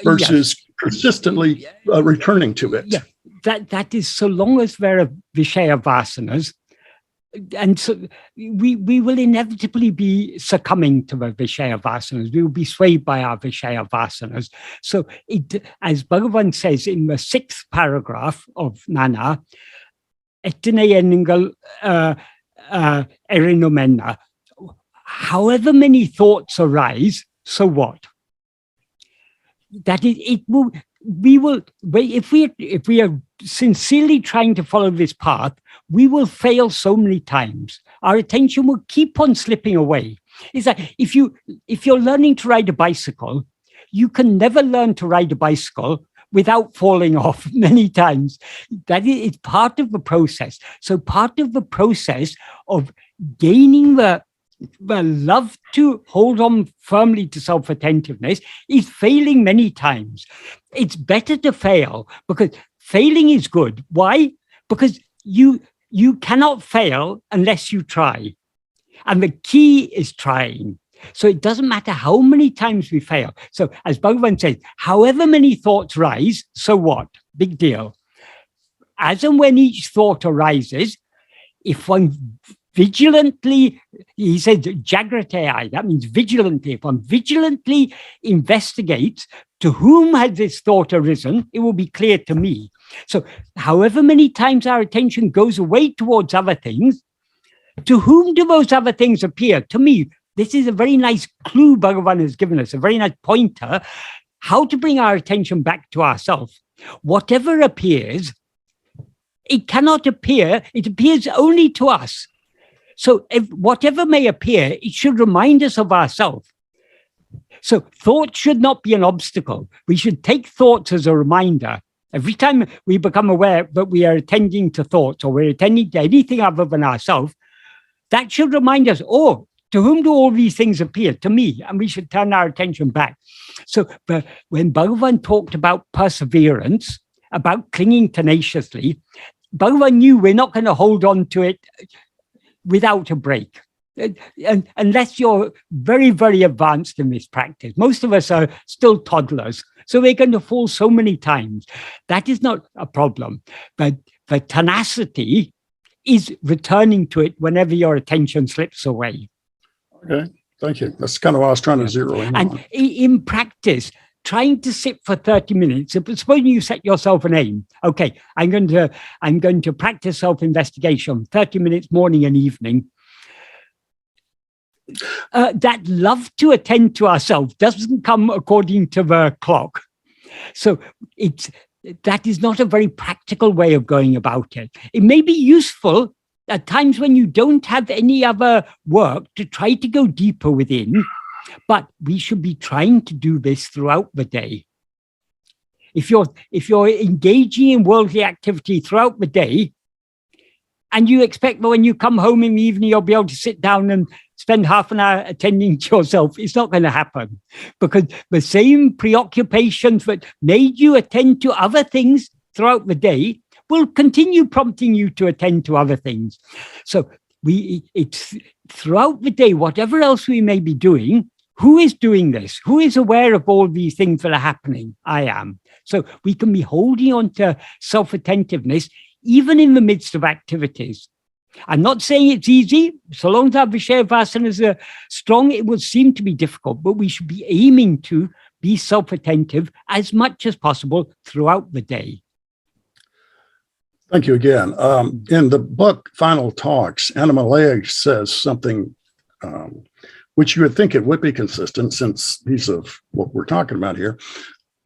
versus persistently returning to it? Yeah. That is, so long as there are Vishaya Vasanas, and so we will inevitably be succumbing to the Vishaya Vasanas. We will be swayed by our Vishaya Vasanas. So as Bhagavan says in the 6th paragraph of Nāṉ Ār, erinomena, however many thoughts arise, so what? That if we are sincerely trying to follow this path, we will fail so many times. Our attention will keep on slipping away. It's like if you're learning to ride a bicycle, you can never learn to ride a bicycle without falling off many times. That is part of the process. So part of the process of gaining the love to hold on firmly to self-attentiveness is failing many times. It's better to fail, because failing is good. Why? Because you cannot fail unless you try. And the key is trying. So it doesn't matter how many times we fail. So as Bhagavan says, however many thoughts rise, so what? Big deal. As and when each thought arises, if one vigilantly, he said, jagrate, that means vigilantly. If one vigilantly investigates to whom has this thought arisen, it will be clear to me. So however many times our attention goes away towards other things, to whom do those other things appear? To me. This is a very nice clue Bhagavan has given us, a very nice pointer, how to bring our attention back to ourselves. Whatever appears, it cannot appear, it appears only to us. So if whatever may appear, it should remind us of ourselves. So thought should not be an obstacle. We should take thoughts as a reminder. Every time we become aware that we are attending to thoughts or we're attending to anything other than ourselves, that should remind us, oh, to whom do all these things appear? To me. And we should turn our attention back. So when Bhagavan talked about perseverance, about clinging tenaciously, Bhagavan knew we're not going to hold on to it without a break. And unless you're very, very advanced in this practice. Most of us are still toddlers, so we're going to fall so many times. That is not a problem. But the tenacity is returning to it whenever your attention slips away. Okay, thank you. That's kind of what I was trying to zero in on. And in practice, trying to sit for 30 minutes, suppose you set yourself an aim. Okay, I'm going to practice self-investigation 30 minutes morning and evening. That love to attend to ourselves doesn't come according to the clock. So that is not a very practical way of going about it. It may be useful at times when you don't have any other work to try to go deeper within, but we should be trying to do this throughout the day. If you're engaging in worldly activity throughout the day, and you expect that when you come home in the evening, you'll be able to sit down and spend half an hour attending to yourself, it's not going to happen, because the same preoccupations that made you attend to other things throughout the day will continue prompting you to attend to other things. So it's throughout the day, whatever else we may be doing, who is doing this? Who is aware of all these things that are happening? I am. So we can be holding on to self-attentiveness even in the midst of activities. I'm not saying it's easy. So long as our Vishaya Vasanas are strong, it would seem to be difficult, but we should be aiming to be self-attentive as much as possible throughout the day. Thank you again. In the book, Final Talks, Āṇma-Viddai says something which you would think it would be consistent, since he's of what we're talking about here,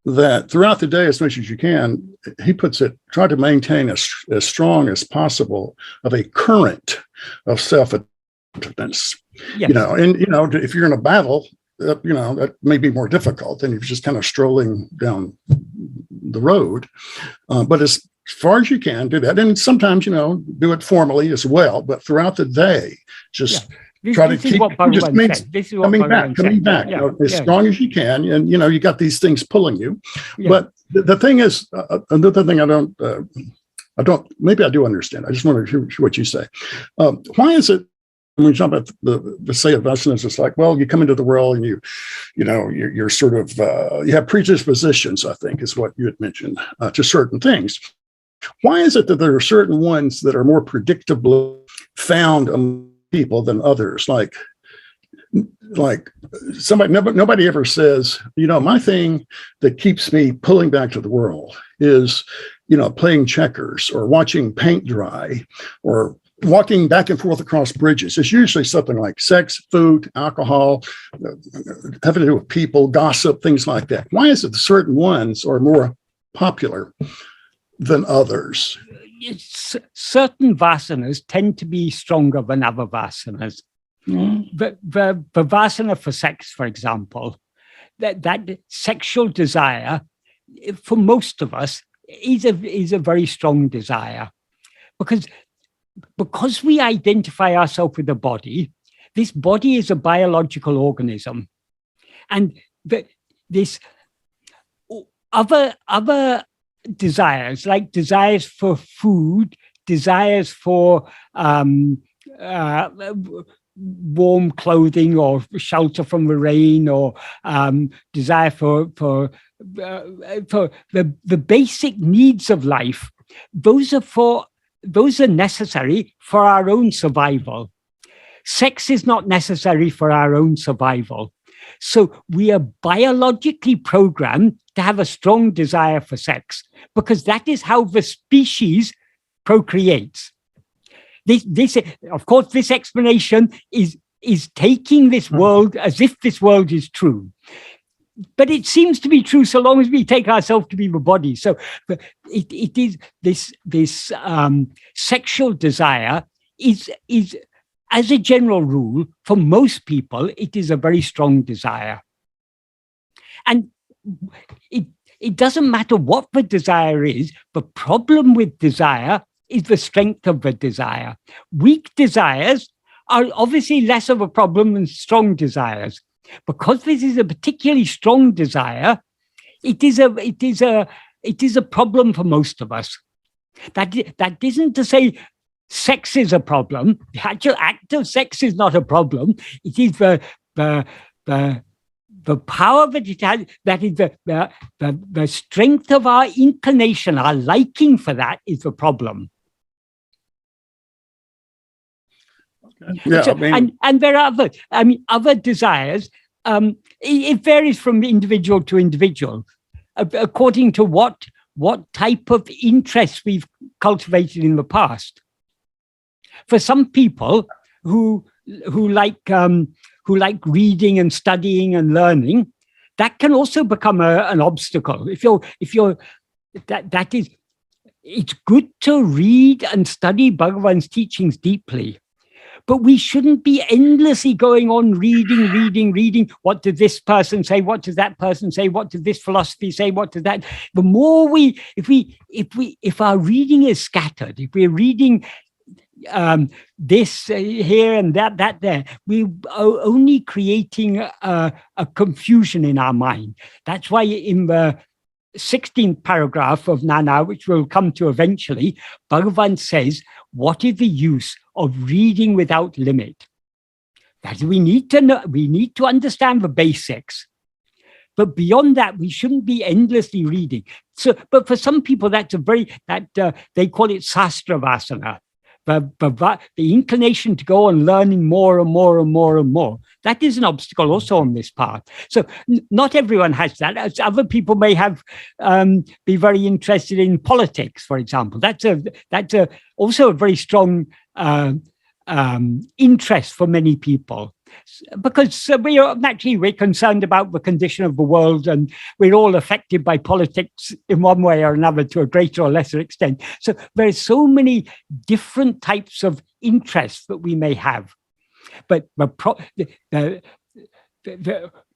that throughout the day, as much as you can, he puts it, try to maintain as strong as possible of a current of self-attentiveness. Yes. If you're in a battle, that may be more difficult than if you're just kind of strolling down the road. But as far as you can, do that. And sometimes, do it formally as well, but throughout the day, just try to keep just coming back as strong as you can. And, you got these things pulling you. Yeah. But the thing is, another thing maybe I do understand. I just want to hear what you say. Why is it, when we talk about the Shaya Vasanas, it's like, well, you come into the world and you're sort of, you have predispositions, I think is what you had mentioned, to certain things. Why is it that there are certain ones that are more predictably found among people than others? Like nobody ever says, my thing that keeps me pulling back to the world is, playing checkers or watching paint dry or walking back and forth across bridges. It's usually something like sex, food, alcohol, having to do with people, gossip, things like that. Why is it certain ones are more popular than others? Certain vasanas tend to be stronger than other vasanas. The vasana for sex, for example, that sexual desire, for most of us, is a very strong desire, because we identify ourselves with the body. This body is a biological organism, and this other desires, like desires for food, desires for warm clothing or shelter from the rain, or desire for the basic needs of life, those are necessary for our own survival. Sex is not necessary for our own survival. So we are biologically programmed to have a strong desire for sex, because that is how the species procreates. This of course, this explanation is taking this world as if this world is true. but it seems to be true so long as we take ourselves to be the body. So it is this sexual desire is as a general rule, for most people, it is a very strong desire. And it doesn't matter what the desire is. The problem with desire is the strength of the desire. Weak desires are obviously less of a problem than strong desires. Because this is a particularly strong desire, it is a problem for most of us. That isn't to say sex is a problem. The actual act of sex is not a problem. It is the power that it has, that is the strength of our inclination, our liking for that is the problem. Yeah, So, and there are other desires. It varies from individual to individual, according to what type of interest we've cultivated in the past. For some people who like reading and studying and learning, that can also become an obstacle. It's good to read and study Bhagavan's teachings deeply. But we shouldn't be endlessly going on reading. What did this person say? What does that person say? What does this philosophy say? What does that? The more if our reading is scattered, if we're reading this here and that there, we are only creating a confusion in our mind. That's why in the 16th paragraph of Nāṉ Ār, which we'll come to eventually, Bhagavan says, what is the use of reading without limit? That we need to know, we need to understand the basics. But beyond that, we shouldn't be endlessly reading. So, but for some people, that's they call it Sastra Vasana. The inclination to go on learning more and more and more and more. That is an obstacle also on this path. So not everyone has that. As other people may have be very interested in politics, for example. That's also a very strong interest for many people. Because we're concerned about the condition of the world, and we're all affected by politics in one way or another to a greater or lesser extent. So there are so many different types of interests that we may have. But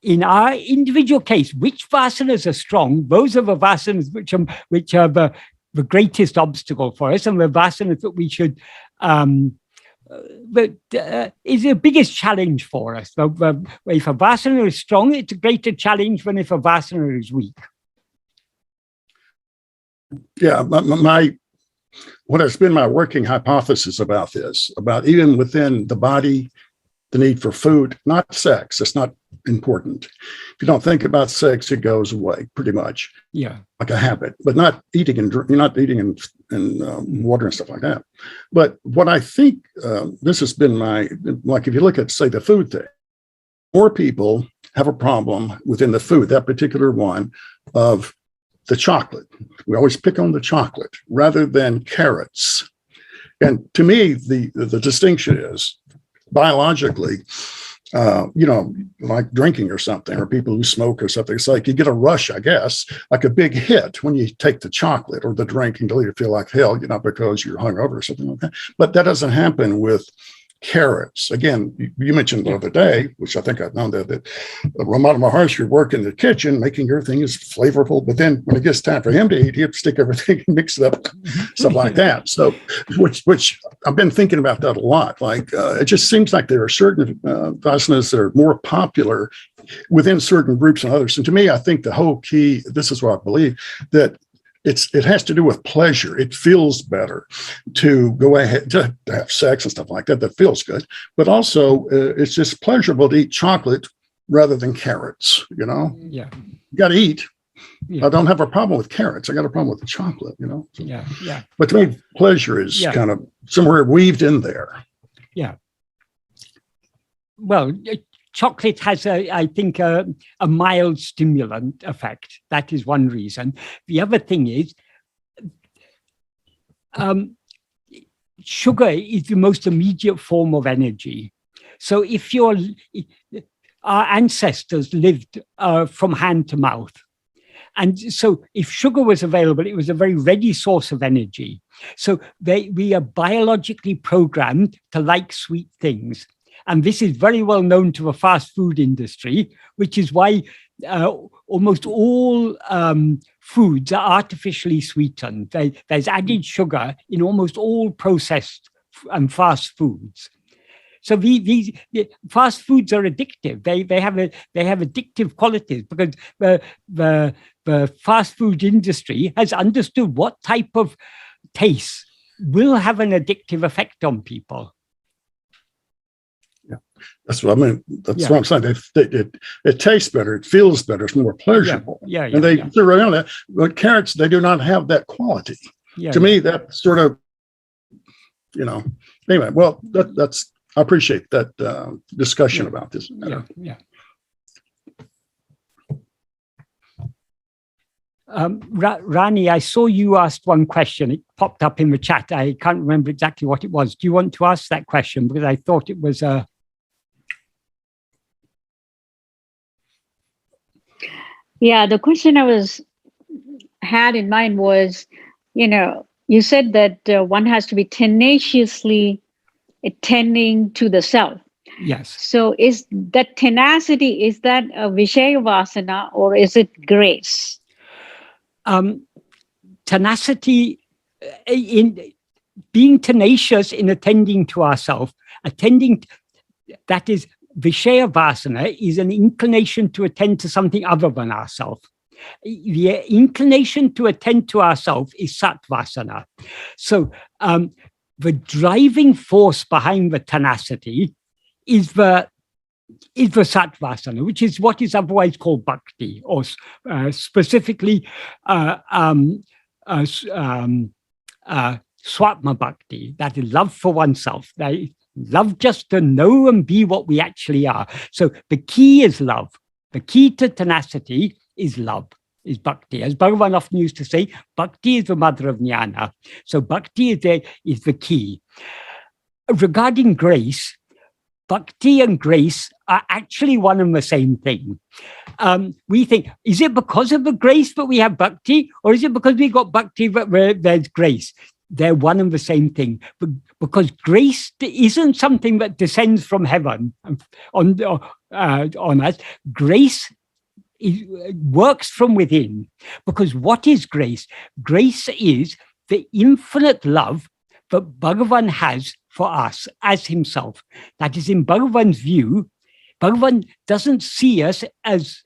in our individual case, which vasanas are strong, those are the vasanas which are the greatest obstacle for us, and the vasanas that we should is the biggest challenge for us. If a vasana is strong, it's a greater challenge than if a vasana is weak. Yeah, what has been my working hypothesis about this, about even within the body, the need for food, not sex. It's not important. If you don't think about sex, it goes away pretty much. Yeah, like a habit, but not eating and you're not eating and water and stuff like that. But what I think this has been like if you look at, say, the food thing, more people have a problem within the food, that particular one, of the chocolate. We always pick on the chocolate rather than carrots. And to me, the distinction is biologically, like drinking or something, or people who smoke or something. It's like you get a rush, I guess, like a big hit when you take the chocolate or the drink until you feel like hell, because you're hungover or something like that. But that doesn't happen with carrots. Again, you mentioned the other day, which I think I've known that Ramana Maharshi would work in the kitchen, making everything is flavorful. But then when it gets time for him to eat, he'd stick everything and mix it up, stuff like that. So, which I've been thinking about that a lot. Like, it just seems like there are certain vasanas that are more popular within certain groups than others. And to me, I think the whole key, this is what I believe, that it has to do with pleasure. It feels better to go ahead to have sex and stuff like that. That feels good, but also it's just pleasurable to eat chocolate rather than carrots. Yeah, you got to eat. Yeah. I don't have a problem with carrots. I got a problem with the chocolate. So, yeah. But to me, pleasure is kind of somewhere weaved in there. Yeah. Well, chocolate has, I think, a mild stimulant effect. That is one reason. The other thing is, sugar is the most immediate form of energy. So if our ancestors lived from hand to mouth. And so if sugar was available, it was a very ready source of energy. So we are biologically programmed to like sweet things. And this is very well known to the fast food industry, which is why almost all foods are artificially sweetened. There's added sugar in almost all processed and fast foods. So these fast foods are addictive. They have addictive qualities because the fast food industry has understood what type of taste will have an addictive effect on people. Yeah, that's what I mean. That's what I'm saying. It tastes better. It feels better. It's more pleasurable. Yeah. And they around that. But carrots, they do not have that quality. To me, that sort of, Anyway, well, that's. I appreciate that discussion about this matter. Rani, I saw you asked one question. It popped up in the chat. I can't remember exactly what it was. Do you want to ask that question? Because I thought it was Yeah, the question I had in mind was, you said that one has to be tenaciously attending to the self. Yes. So is that tenacity, is that a Vishaya Vasana or is it grace? Tenacity, in being tenacious in attending to ourselves, that is Vishaya Vasana, is an inclination to attend to something other than ourselves. The inclination to attend to ourselves is Satvasana. So the driving force behind the tenacity is the Satvasana, which is what is otherwise called bhakti, or specifically Swatma bhakti, that is love for oneself. Love just to know and be what we actually are. So the key is love. The key to tenacity is love, is bhakti. As Bhagavan often used to say, bhakti is the mother of jnana. So bhakti is the key. Regarding grace, bhakti and grace are actually one and the same thing. We think, is it because of the grace that we have bhakti, or is it because we got bhakti that there's grace? They're one and the same thing. But because grace isn't something that descends from heaven on us. Grace works from within. Because what is grace? Grace is the infinite love that Bhagavan has for us as himself. That is, in Bhagavan's view, Bhagavan doesn't see us as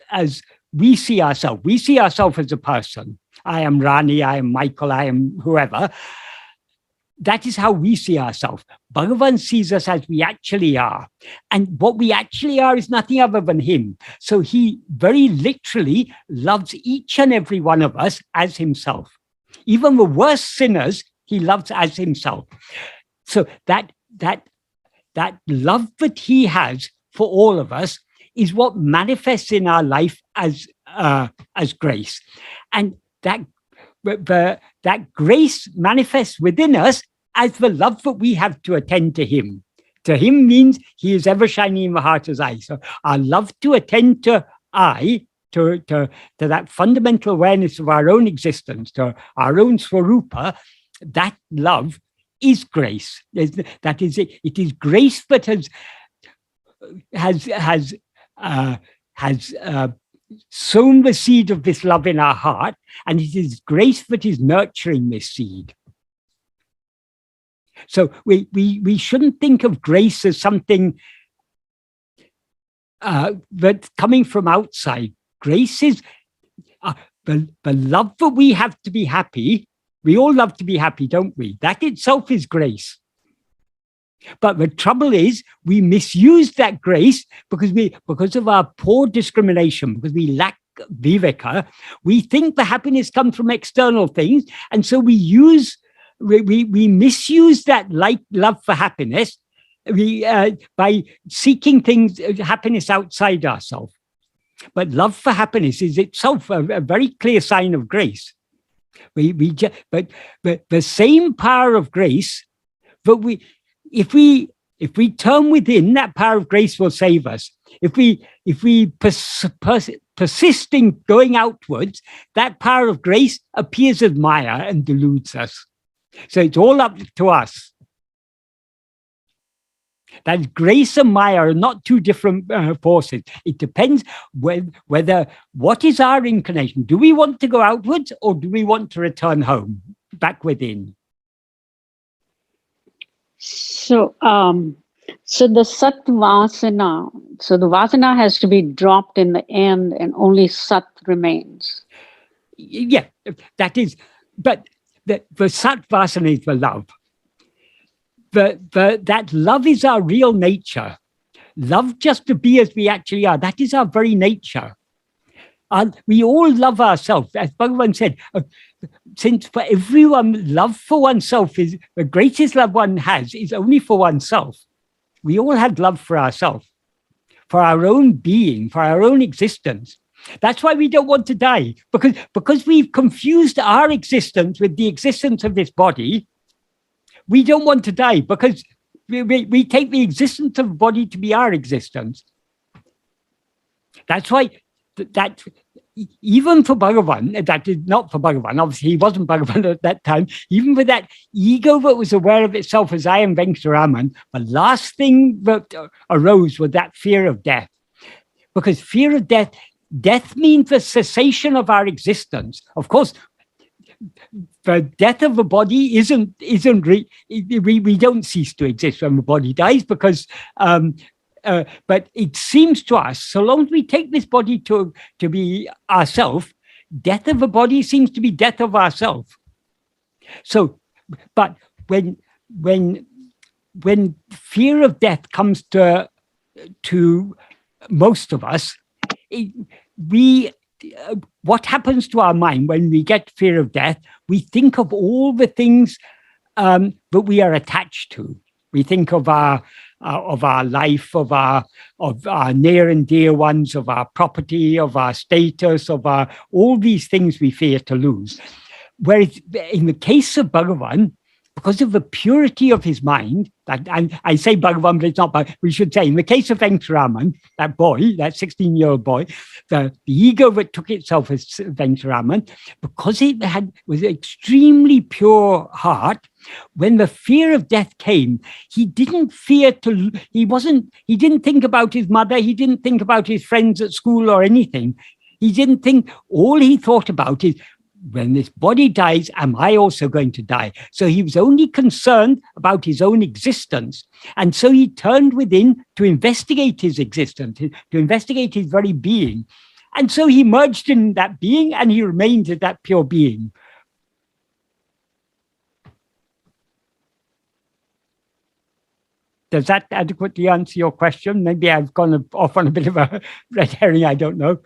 we see ourselves. We see ourselves as a person. I am Rani, I am Michael, I am whoever. That is how we see ourselves. Bhagavan sees us as we actually are. And what we actually are is nothing other than him. So he very literally loves each and every one of us as himself. Even the worst sinners, he loves as himself. So that love that he has for all of us is what manifests in our life as grace. And that grace manifests within us as the love that we have to attend to him. To him means he is ever shining in the heart as I. So our love to attend to I, to that fundamental awareness of our own existence, to our own Swarupa, that love is grace. That is it. It is grace that has sown the seed of this love in our heart, and it is grace that is nurturing this seed. So we shouldn't think of grace as something that's coming from outside. Grace is the love that we have to be happy. We all love to be happy, don't we? That itself is grace. But the trouble is, we misuse that grace because of our poor discrimination, because we lack viveka. We think the happiness comes from external things, and so we misuse that love for happiness by seeking happiness outside ourselves. But love for happiness is itself a very clear sign of grace. But the same power of grace, but if we If we turn within, that power of grace will save us. If we persist in going outwards, that power of grace appears as Maya and deludes us. So it's all up to us. That grace and Maya are not two different forces. It depends whether what is our inclination. Do we want to go outwards, or do we want to return home, back within? So, so the Satvasana, so the Vasana has to be dropped in the end and only Sat remains. Yeah, that is, but the Satvasana is the love. That love is our real nature. Love just to be as we actually are. That is our very nature. We all love ourselves. As Bhagavan said, since for everyone, love for oneself is the greatest love one has is only for oneself. We all have love for ourselves, for our own being, for our own existence. That's why we don't want to die, because we've confused our existence with the existence of this body. We don't want to die because we take the existence of the body to be our existence. That's why that even for Bhagavan, that is not for Bhagavan, obviously he wasn't Bhagavan at that time, even for that ego that was aware of itself as I am Venkataraman, the last thing that arose was that fear of death. Because fear of death means the cessation of our existence. Of course, the death of the body we don't cease to exist when the body dies, because but it seems to us, so long as we take this body to be ourself, death of the body seems to be death of ourself. So, but when fear of death comes to most of us, what happens to our mind when we get fear of death? We think of all the things that we are attached to. We think of our life, of our near and dear ones, of our property, of our status, of all these things we fear to lose. Whereas in the case of Bhagavan, because of the purity of his mind, and I say Bhagavan, but it's not Bhagavan, we should say, in the case of Venkataraman, that boy, that 16-year-old boy, the ego that took itself as Venkataraman, because it was an extremely pure heart, when the fear of death came, he didn't think about his mother, he didn't think about his friends at school or anything. He didn't think, all he thought about is, when this body dies, am I also going to die? So he was only concerned about his own existence. And so he turned within to investigate his existence, to investigate his very being. And so he merged in that being, and he remained as that pure being. Does that adequately answer your question? Maybe I've gone off on a bit of a red herring, I don't know.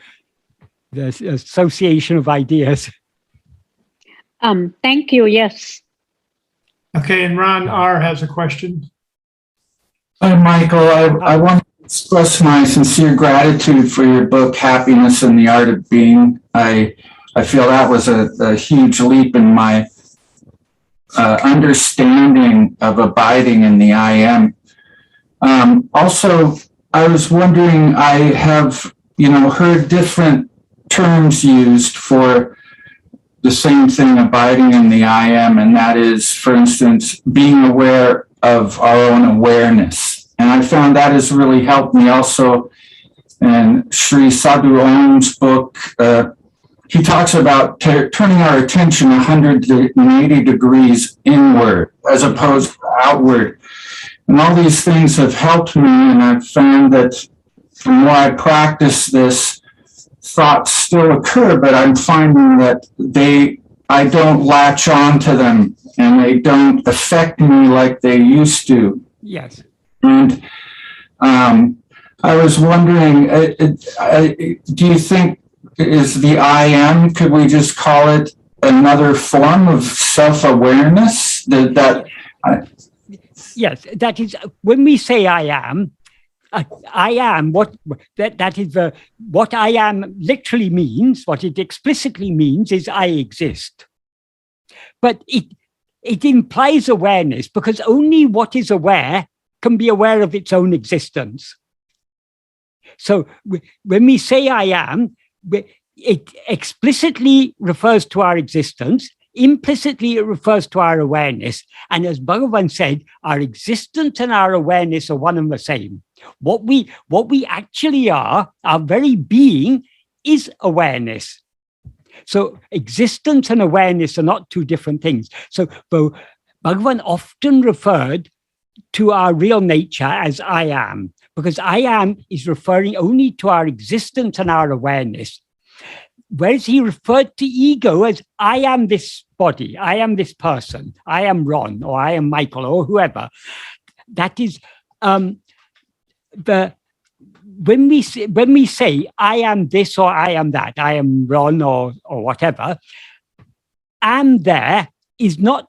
The association of ideas. Thank you, yes. Okay, and Nāṉ Ār has a question. Hi, Michael. I want to express my sincere gratitude for your book, Happiness and the Art of Being. I feel that was a huge leap in my understanding of abiding in the I am. Also, I was wondering, I have, heard different terms used for the same thing, abiding in the I am, and that is, for instance, being aware of our own awareness. And I found that has really helped me also. And Sri Sadhu Om's book, he talks about turning our attention 180 degrees inward as opposed to outward. And all these things have helped me, and I've found that the more I practice this, thoughts still occur, but I'm finding that I don't latch on to them, and they don't affect me like they used to. Yes. And I was wondering, do you think is the I am, could we just call it another form of self-awareness? Yes, that is, when we say I am what I am literally means, what it explicitly means is I exist. But it implies awareness, because only what is aware can be aware of its own existence. So when we say I am, it explicitly refers to our existence. Implicitly, it refers to our awareness. And as Bhagavan said, our existence and our awareness are one and the same. What we actually are, our very being, is awareness. So existence and awareness are not two different things. So Bhagavan often referred to our real nature as I am, because I am is referring only to our existence and our awareness. Whereas he referred to ego as I am this body, I am this person, I am Ron, or I am Michael, or whoever. That is when we say I am this or I am that, I am Ron or whatever, am there is not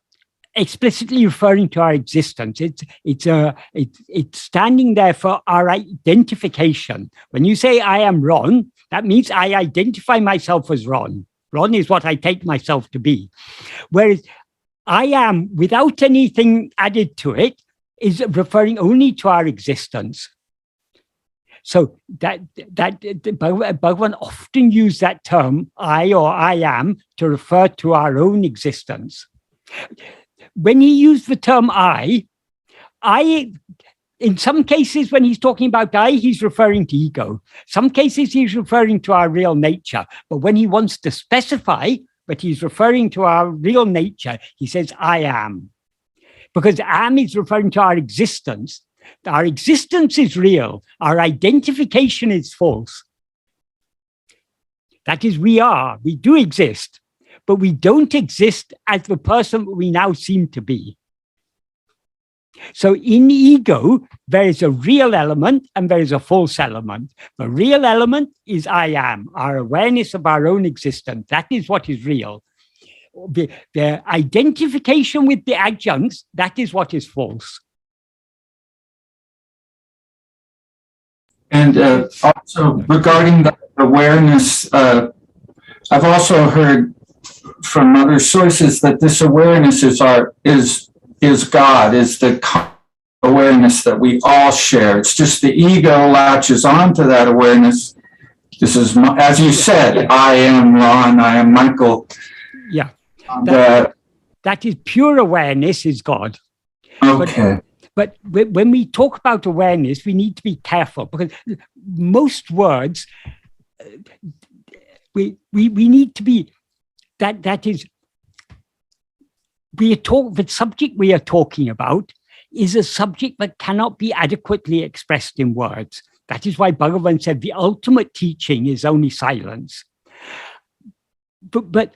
explicitly referring to our existence. It's standing there for our identification. When you say I am Ron, that means I identify myself as Ron. Ron is what I take myself to be. Whereas I am, without anything added to it, is referring only to our existence. So that Bhagavan often used that term, I or I am, to refer to our own existence. When he used the term I, in some cases, when he's talking about I, he's referring to ego. Some cases, he's referring to our real nature. But when he wants to specify that he's referring to our real nature, he says, I am. Because am is referring to our existence. Our existence is real. Our identification is false. That is, we do exist, but we don't exist as the person we now seem to be. So in ego, there is a real element and there is a false element. The real element is I am, our awareness of our own existence. That is what is real. The identification with the adjuncts, that is what is false. And also regarding the awareness, I've also heard from other sources that this awareness is God, is the awareness that we all share. It's just the ego latches onto that awareness. This is, as you said, I am Ron, I am Michael. Yeah, that is pure awareness is God. Okay. But when we talk about awareness, we need to be careful, because most words, we need to be, that is, the subject we are talking about is a subject that cannot be adequately expressed in words. That is why Bhagavan said the ultimate teaching is only silence. But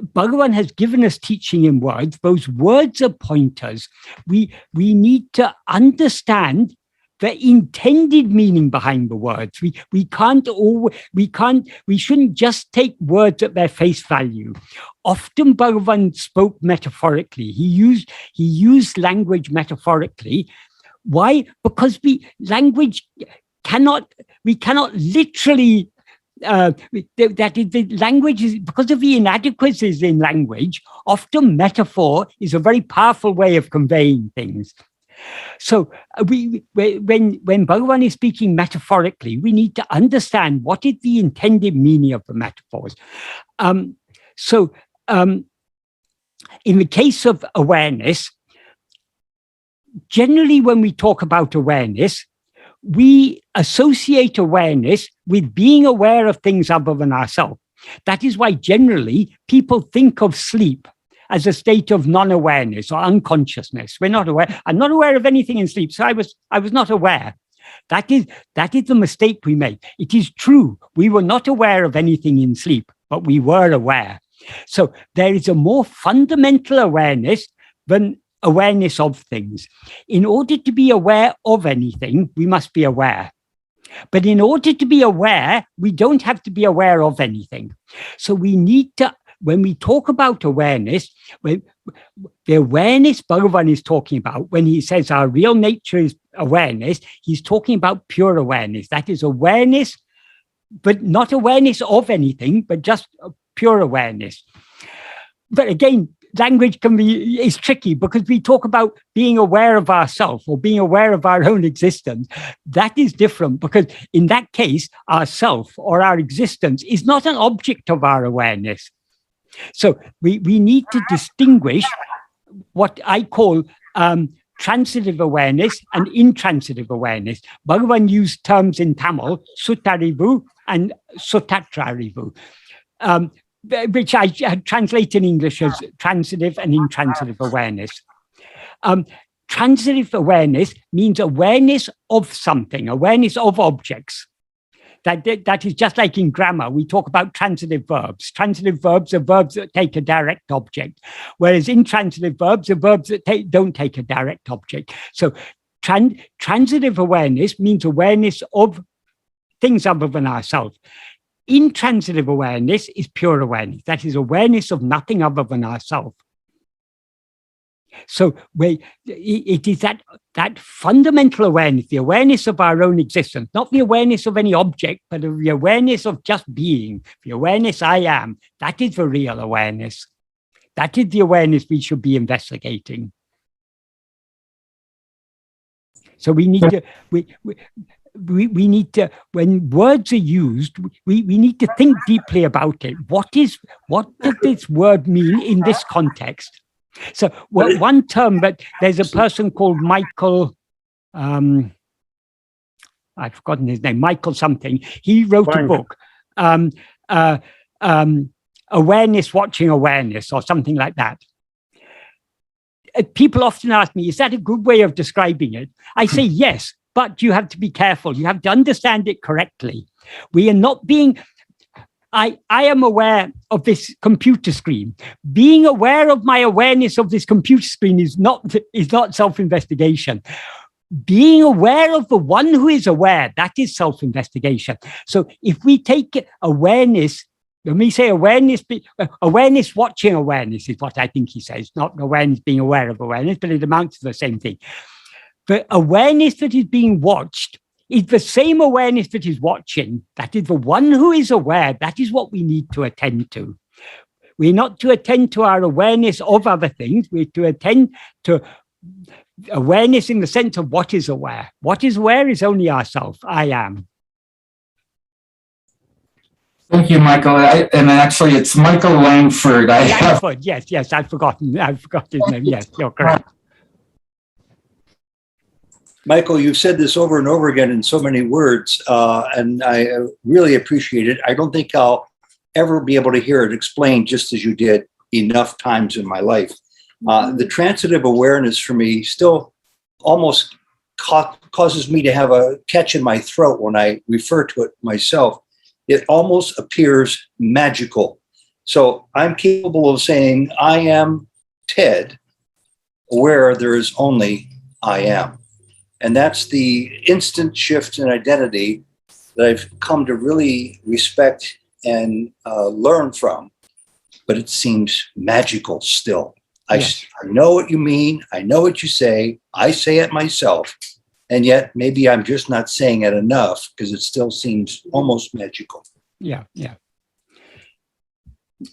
Bhagavan has given us teaching in words. Those words are pointers. We need to understand the intended meaning behind the words. We shouldn't just take words at their face value. Often Bhagavan spoke metaphorically. He used language metaphorically. Why? Because we cannot literally. The language is, because of the inadequacies in language, often metaphor is a very powerful way of conveying things. So when Bhagavan is speaking metaphorically, we need to understand what is the intended meaning of the metaphors. In the case of awareness, generally when we talk about awareness, we associate awareness with being aware of things other than ourselves. That is why generally people think of sleep as a state of non-awareness or unconsciousness. We're not aware. I'm not aware of anything in sleep, so I was not aware. That is the mistake we make. It is true, we were not aware of anything in sleep, but we were aware. So there is a more fundamental awareness than awareness of things. In order to be aware of anything, we must be aware. But in order to be aware, we don't have to be aware of anything. So we need to, when we talk about awareness, the awareness Bhagavan is talking about, when he says our real nature is awareness, he's talking about pure awareness. That is awareness, but not awareness of anything, but just pure awareness. But again, language is tricky because we talk about being aware of ourself or being aware of our own existence. That is different because in that case, ourself or our existence is not an object of our awareness. So we need to distinguish what I call transitive awareness and intransitive awareness. Bhagavan used terms in Tamil, Suttarivu and Suttatrarivu, which I translate in English as transitive and intransitive awareness. Transitive awareness means awareness of something, awareness of objects. That is just like in grammar, we talk about transitive verbs. Transitive verbs are verbs that take a direct object, whereas intransitive verbs are verbs that don't take a direct object. So transitive awareness means awareness of things other than ourselves. Intransitive awareness is pure awareness. That is awareness of nothing other than ourselves. So it is that fundamental awareness, the awareness of our own existence, not the awareness of any object, but of the awareness of just being, the awareness I am. That is the real awareness. That is the awareness we should be investigating. So we need to, we need to, when words are used, we need to think deeply about it. What does this word mean in this context? So one term, but there's a person called Michael, I've forgotten his name, Michael something. He wrote a book, Awareness Watching Awareness or something like that. People often ask me, is that a good way of describing it? I say yes, but you have to be careful. You have to understand it correctly. We are not being... I am aware of this computer screen. Being aware of my awareness of this computer screen is not self-investigation. Being aware of the one who is aware, that is self-investigation. So if we take awareness, when we say awareness, awareness watching awareness is what I think he says, not awareness being aware of awareness, but it amounts to the same thing. The awareness that is being watched is the same awareness that is watching. That is the one who is aware. That is what we need to attend to. We're not to attend to our awareness of other things. We're to attend to awareness in the sense of what is aware. What is aware is only ourself. I am. Thank you, Michael. And actually, it's Michael Langford. Langford, yes. I've forgotten his name. Yes, you're correct. Michael, you've said this over and over again in so many words, and I really appreciate it. I don't think I'll ever be able to hear it explained just as you did enough times in my life. The transitive awareness for me still almost causes me to have a catch in my throat when I refer to it myself. It almost appears magical. So I'm capable of saying, I am Ted, where there is only I am. And that's the instant shift in identity that I've come to really respect and learn from. But it seems magical still. Yes. I know what you mean. I know what you say. I say it myself. And yet maybe I'm just not saying it enough because it still seems almost magical. Yeah.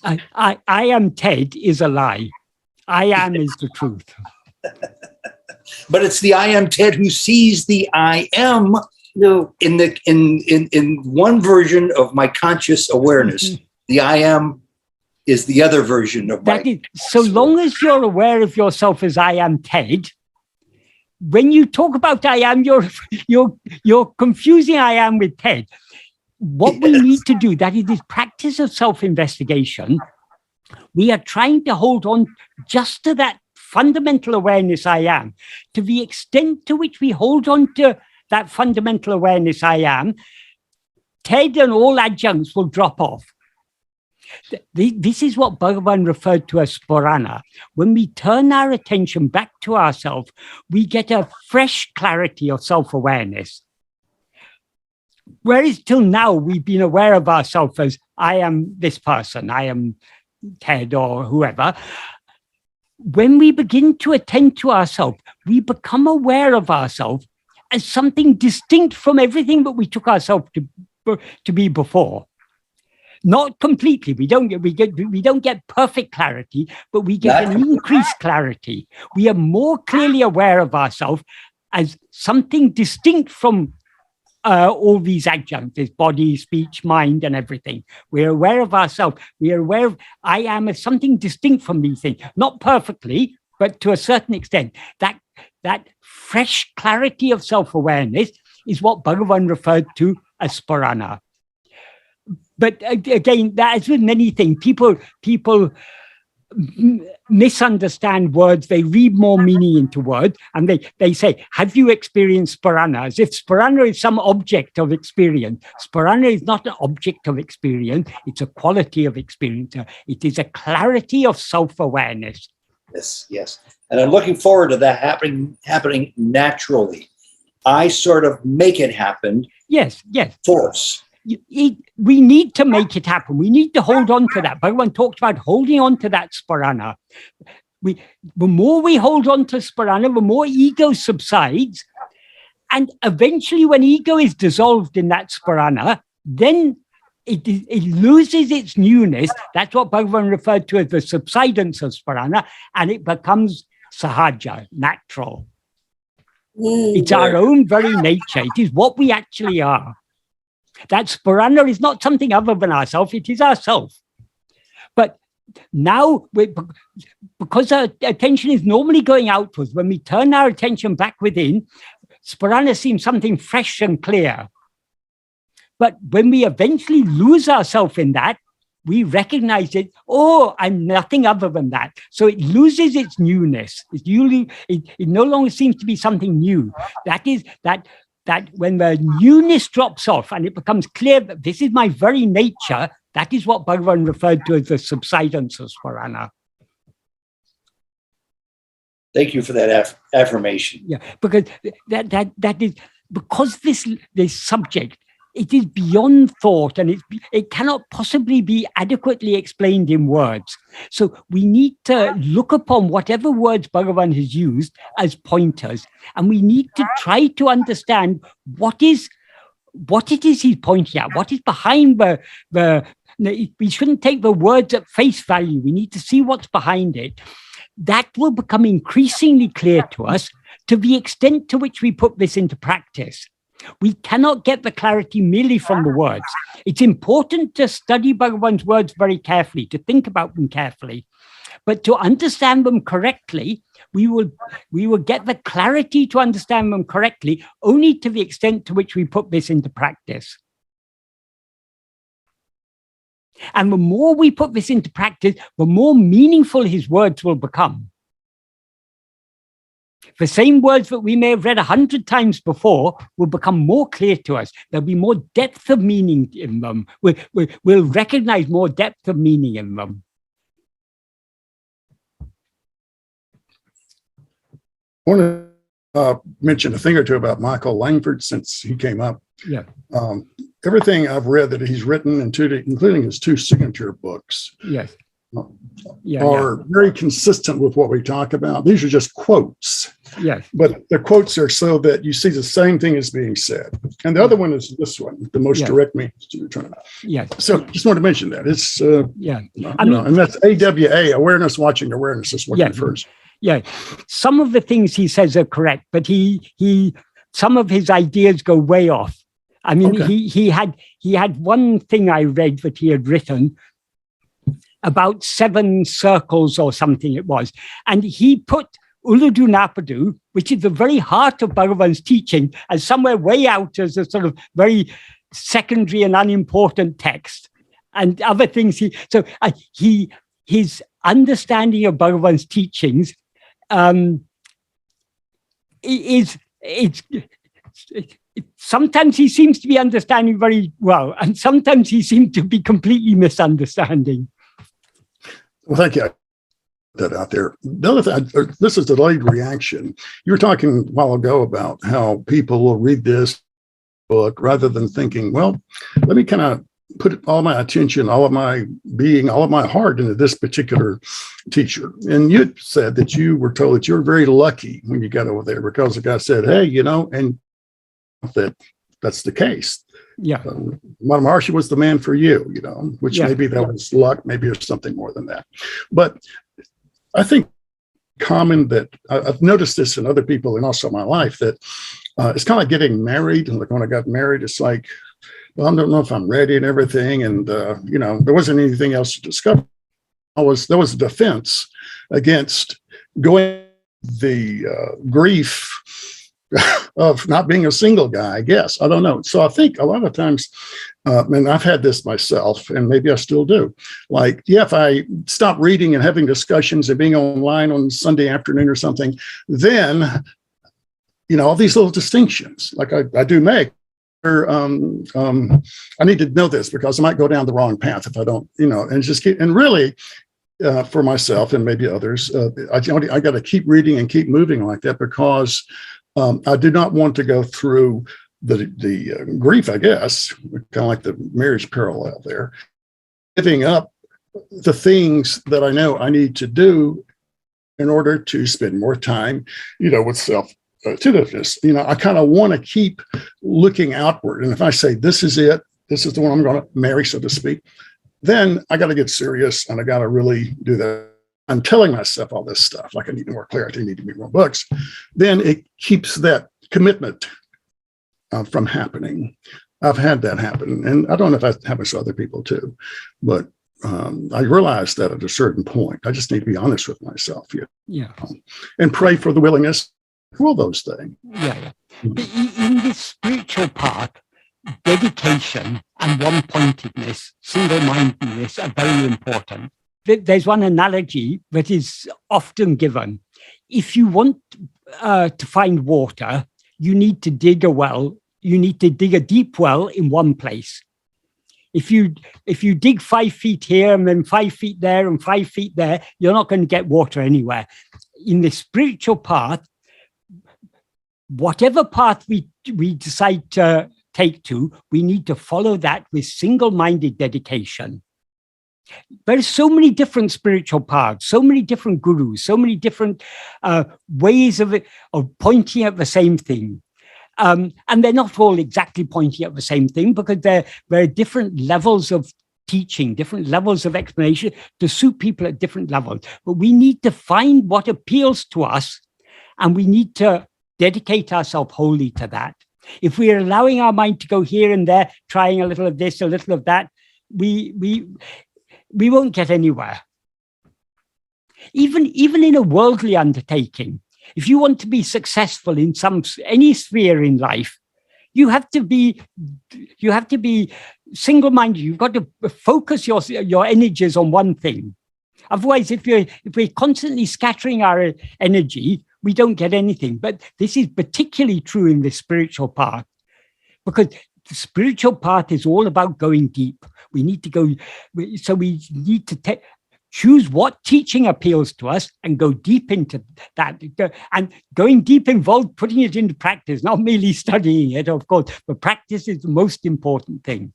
I am Ted is a lie. I am is the truth. But it's the I am Ted who sees the I am in one version of my conscious awareness. The I am is the other version of that. So long as you're aware of yourself as I am Ted, when you talk about I am, you're confusing I am with Ted. What we need to do, that is this practice of self-investigation, we are trying to hold on just to that fundamental awareness I am. To the extent to which we hold on to that fundamental awareness I am, Ted and all adjuncts will drop off. This is what Bhagavan referred to as Spurana. When we turn our attention back to ourselves, we get a fresh clarity of self-awareness. Whereas till now, we've been aware of ourselves as I am this person, I am Ted or whoever. When we begin to attend to ourselves, we become aware of ourselves as something distinct from everything that we took ourselves to be before. Not completely. We don't get perfect clarity, but we get an increased clarity. We are more clearly aware of ourselves as something distinct from all these adjuncts, body, speech, mind, and everything. We're aware of ourselves. We are aware of I am as something distinct from these things. Not perfectly, but to a certain extent. That fresh clarity of self-awareness is what Bhagavan referred to as sparana. But again, as with many things, people misunderstand words. They read more meaning into words, and they say, have you experienced sparana? As if sparana is some object of experience. Sparana is not an object of experience. It's a quality of experience. It is a clarity of self-awareness. Yes. And I'm looking forward to that happening naturally. I sort of make it happen. Yes. Force. We need to make it happen. We need to hold on to that. Bhagavan talked about holding on to that sparana. The more we hold on to sparana, the more ego subsides. And eventually, when ego is dissolved in that sparana, then it loses its newness. That's what Bhagavan referred to as the subsidence of sparana, and it becomes sahaja, natural. It's our own very nature. It is what we actually are. That sparana is not something other than ourself. It is ourself. But now, because our attention is normally going outwards, when we turn our attention back within, sparana seems something fresh and clear. But when we eventually lose ourselves in that, we recognize it. Oh, I'm nothing other than that. So it loses its newness. It no longer seems to be something new. That when the newness drops off and it becomes clear that this is my very nature, that is what Bhagavan referred to as the subsidence of sparana. Thank you for that affirmation. Yeah, because that is because this subject, it is beyond thought, and it cannot possibly be adequately explained in words. So we need to look upon whatever words Bhagavan has used as pointers, and we need to try to understand what it is he's pointing at, what is behind we shouldn't take the words at face value. We need to see what's behind it. That will become increasingly clear to us to the extent to which we put this into practice. We cannot get the clarity merely from the words. It's important to study Bhagavan's words very carefully, to think about them carefully. But to understand them correctly, we will get the clarity to understand them correctly only to the extent to which we put this into practice. And the more we put this into practice, the more meaningful his words will become. The same words that we may have read 100 times before will become more clear to us. There'll be more depth of meaning in them. We'll recognize more depth of meaning in them. I want to mention a thing or two about Michael Langford since he came up. Yeah. Everything I've read that he's written, including his 2 signature books, yes, are very consistent with what we talk about. These are just quotes. Yes. But the quotes are so that you see the same thing is being said. And the other one is this one, the most direct means to return. Yes. So just want to mention that. It's, and that's AWA, awareness, watching awareness is what refers. Yeah. Some of the things he says are correct, but some of his ideas go way off. I mean, he had one thing I read that he had written about 7 circles or something it was. And he put Uladu Napadu, which is the very heart of Bhagavan's teaching, as somewhere way out as a sort of very secondary and unimportant text. And other things his understanding of Bhagavan's teachings sometimes he seems to be understanding very well, and sometimes he seems to be completely misunderstanding. Well, thank you. That out there. The other thing, this is delayed reaction. You were talking a while ago about how people will read this book rather than thinking, well, let me kind of put all my attention, all of my being, all of my heart into this particular teacher. And you said that you were told that you were very lucky when you got over there because the guy said, hey, and that's the case. Yeah. Ramana Maharshi was the man for you, you know, which Yeah. maybe that was luck, maybe it's something more than that. But I think common that I've noticed this in other people and also my life, that it's kind of like getting married. And like when I got married, it's like, well, I don't know if I'm ready and everything. And, you know, there wasn't anything else to discover. There was a defense against going the grief of not being a single guy, I guess. I don't know. So I think a lot of times, and I've had this myself, and maybe I still do. Like, yeah, if I stop reading and having discussions and being online on Sunday afternoon or something, then, you know, all these little distinctions, like I do make, I need to know this because I might go down the wrong path if I don't, you know, and just keep, and really, for myself and maybe others, I got to keep reading and keep moving like that because I do not want to go through the grief, I guess, kind of like the marriage parallel there, giving up the things that I know I need to do in order to spend more time, you know, with self-attentiveness. You know, I kind of want to keep looking outward. And if I say, this is it, this is the one I'm going to marry, so to speak, then I got to get serious and I got to really do that. I'm telling myself all this stuff, like I need more clarity, I need to read more books. Then it keeps that commitment from happening. I've had that happen. And I don't know if that happens to other people too, but I realized that at a certain point, I just need to be honest with myself. Yeah. And pray for the willingness for all those things. Yeah. In this spiritual part, dedication and one-pointedness, single-mindedness are very important. There's one analogy that is often given. If you want to find water, you need to dig a well. You need to dig a deep well in one place. If you dig 5 feet here and then 5 feet there and 5 feet there, you're not going to get water anywhere. In the spiritual path, whatever path we decide to take to, we need to follow that with single-minded dedication. There are so many different spiritual paths, so many different gurus, so many different ways of pointing at the same thing. And they're not all exactly pointing at the same thing because there are different levels of teaching, different levels of explanation to suit people at different levels. But we need to find what appeals to us, and we need to dedicate ourselves wholly to that. If we are allowing our mind to go here and there, trying a little of this, a little of that, we won't get anywhere. Even in a worldly undertaking, if you want to be successful in any sphere in life, you have to be single-minded. You've got to focus your energies on one thing. Otherwise, if we're constantly scattering our energy, we don't get anything. But this is particularly true in the spiritual path, because the spiritual path is all about going deep. We need to go, so we need to choose what teaching appeals to us and go deep into that. And going deep involves putting it into practice, not merely studying it, of course, but practice is the most important thing.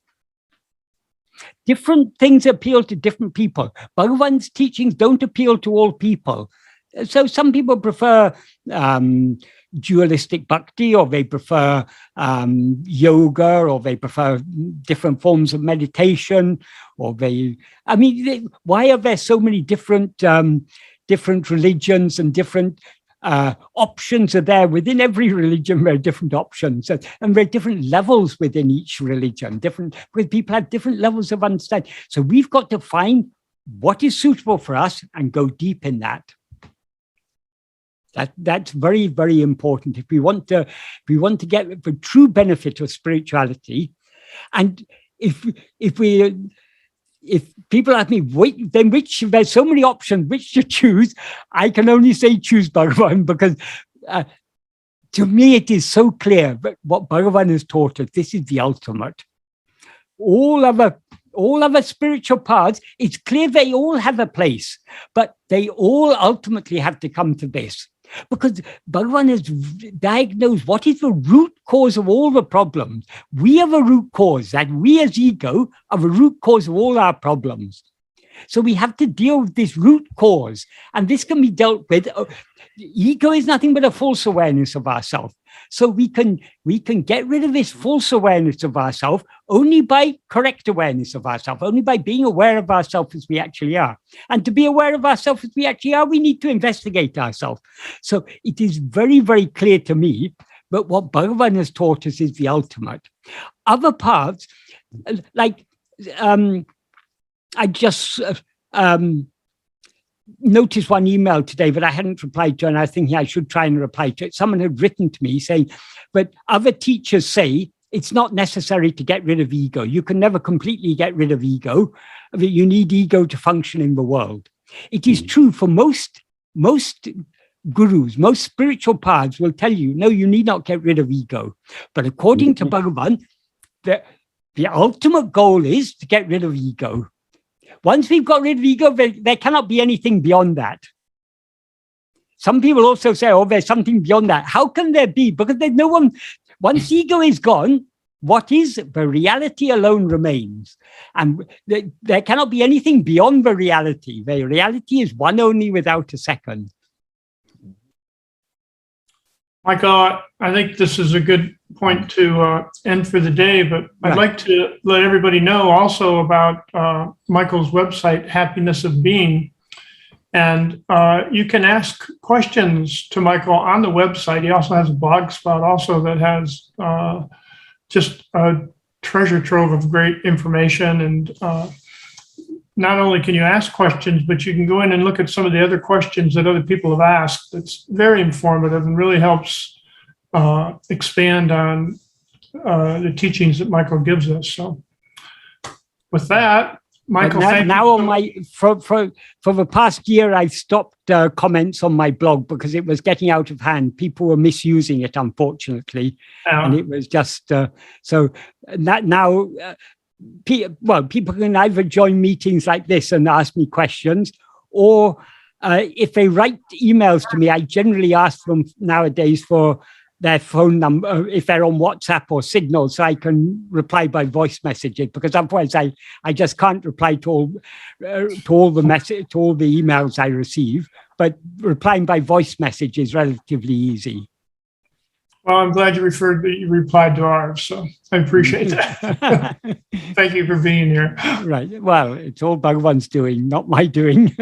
Different things appeal to different people. Bhagavan's teachings don't appeal to all people. So some people prefer dualistic bhakti, or they prefer yoga, or they prefer different forms of meditation, or why are there so many different religions and different options are there? Within every religion, there are different options, and there are different levels within each religion, because people have different levels of understanding. So we've got to find what is suitable for us and go deep in that. That's very, very important if we want to get the true benefit of spirituality. And if people ask me, there's so many options which to choose, I can only say choose Bhagavan, because to me it is so clear that what Bhagavan has taught us, this is the ultimate. All other spiritual paths, it's clear they all have a place, but they all ultimately have to come to this. Because Bhagavan has diagnosed what is the root cause of all the problems. We are the root cause, that we as ego are the root cause of all our problems. So we have to deal with this root cause, and this can be dealt with. Ego is nothing but a false awareness of ourselves. So we can get rid of this false awareness of ourselves only by correct awareness of ourselves, only by being aware of ourselves as we actually are. And to be aware of ourselves as we actually are, we need to investigate ourselves. So it is very, very clear to me, but what Bhagavan has taught us is the ultimate. Other parts, like I just noticed one email today that I hadn't replied to, and I was thinking I should try and reply to it. Someone had written to me saying, but other teachers say it's not necessary to get rid of ego. You can never completely get rid of ego. You need ego to function in the world. It is true for most gurus, most spiritual paths will tell you, no, you need not get rid of ego. But according to Bhagavan, the ultimate goal is to get rid of ego. Once we've got rid of ego, there cannot be anything beyond that. Some people also say, oh, there's something beyond that. How can there be? Because there's no one, once ego is gone, what is the reality alone remains. And there cannot be anything beyond the reality. The reality is one only without a second. Michael, I think this is a good point to end for the day, but I'd like to let everybody know also about Michael's website, Happiness of Being. And you can ask questions to Michael on the website. He also has a blog spot also that has just a treasure trove of great information. And not only can you ask questions, but you can go in and look at some of the other questions that other people have asked. It's very informative and really helps expand on the teachings that Michael gives us. So with that, Michael, thank now you. On my for the past year, I've stopped comments on my blog because it was getting out of hand. People were misusing it, unfortunately, and it was just so that now. People can either join meetings like this and ask me questions, or if they write emails to me, I generally ask them nowadays for their phone number, if they're on WhatsApp or Signal, so I can reply by voice messages, because otherwise I just can't reply to all the emails I receive. But replying by voice message is relatively easy. Well, I'm glad you replied to ours, so I appreciate that. Thank you for being here. Right. Well, it's all Bhagavan's doing, not my doing.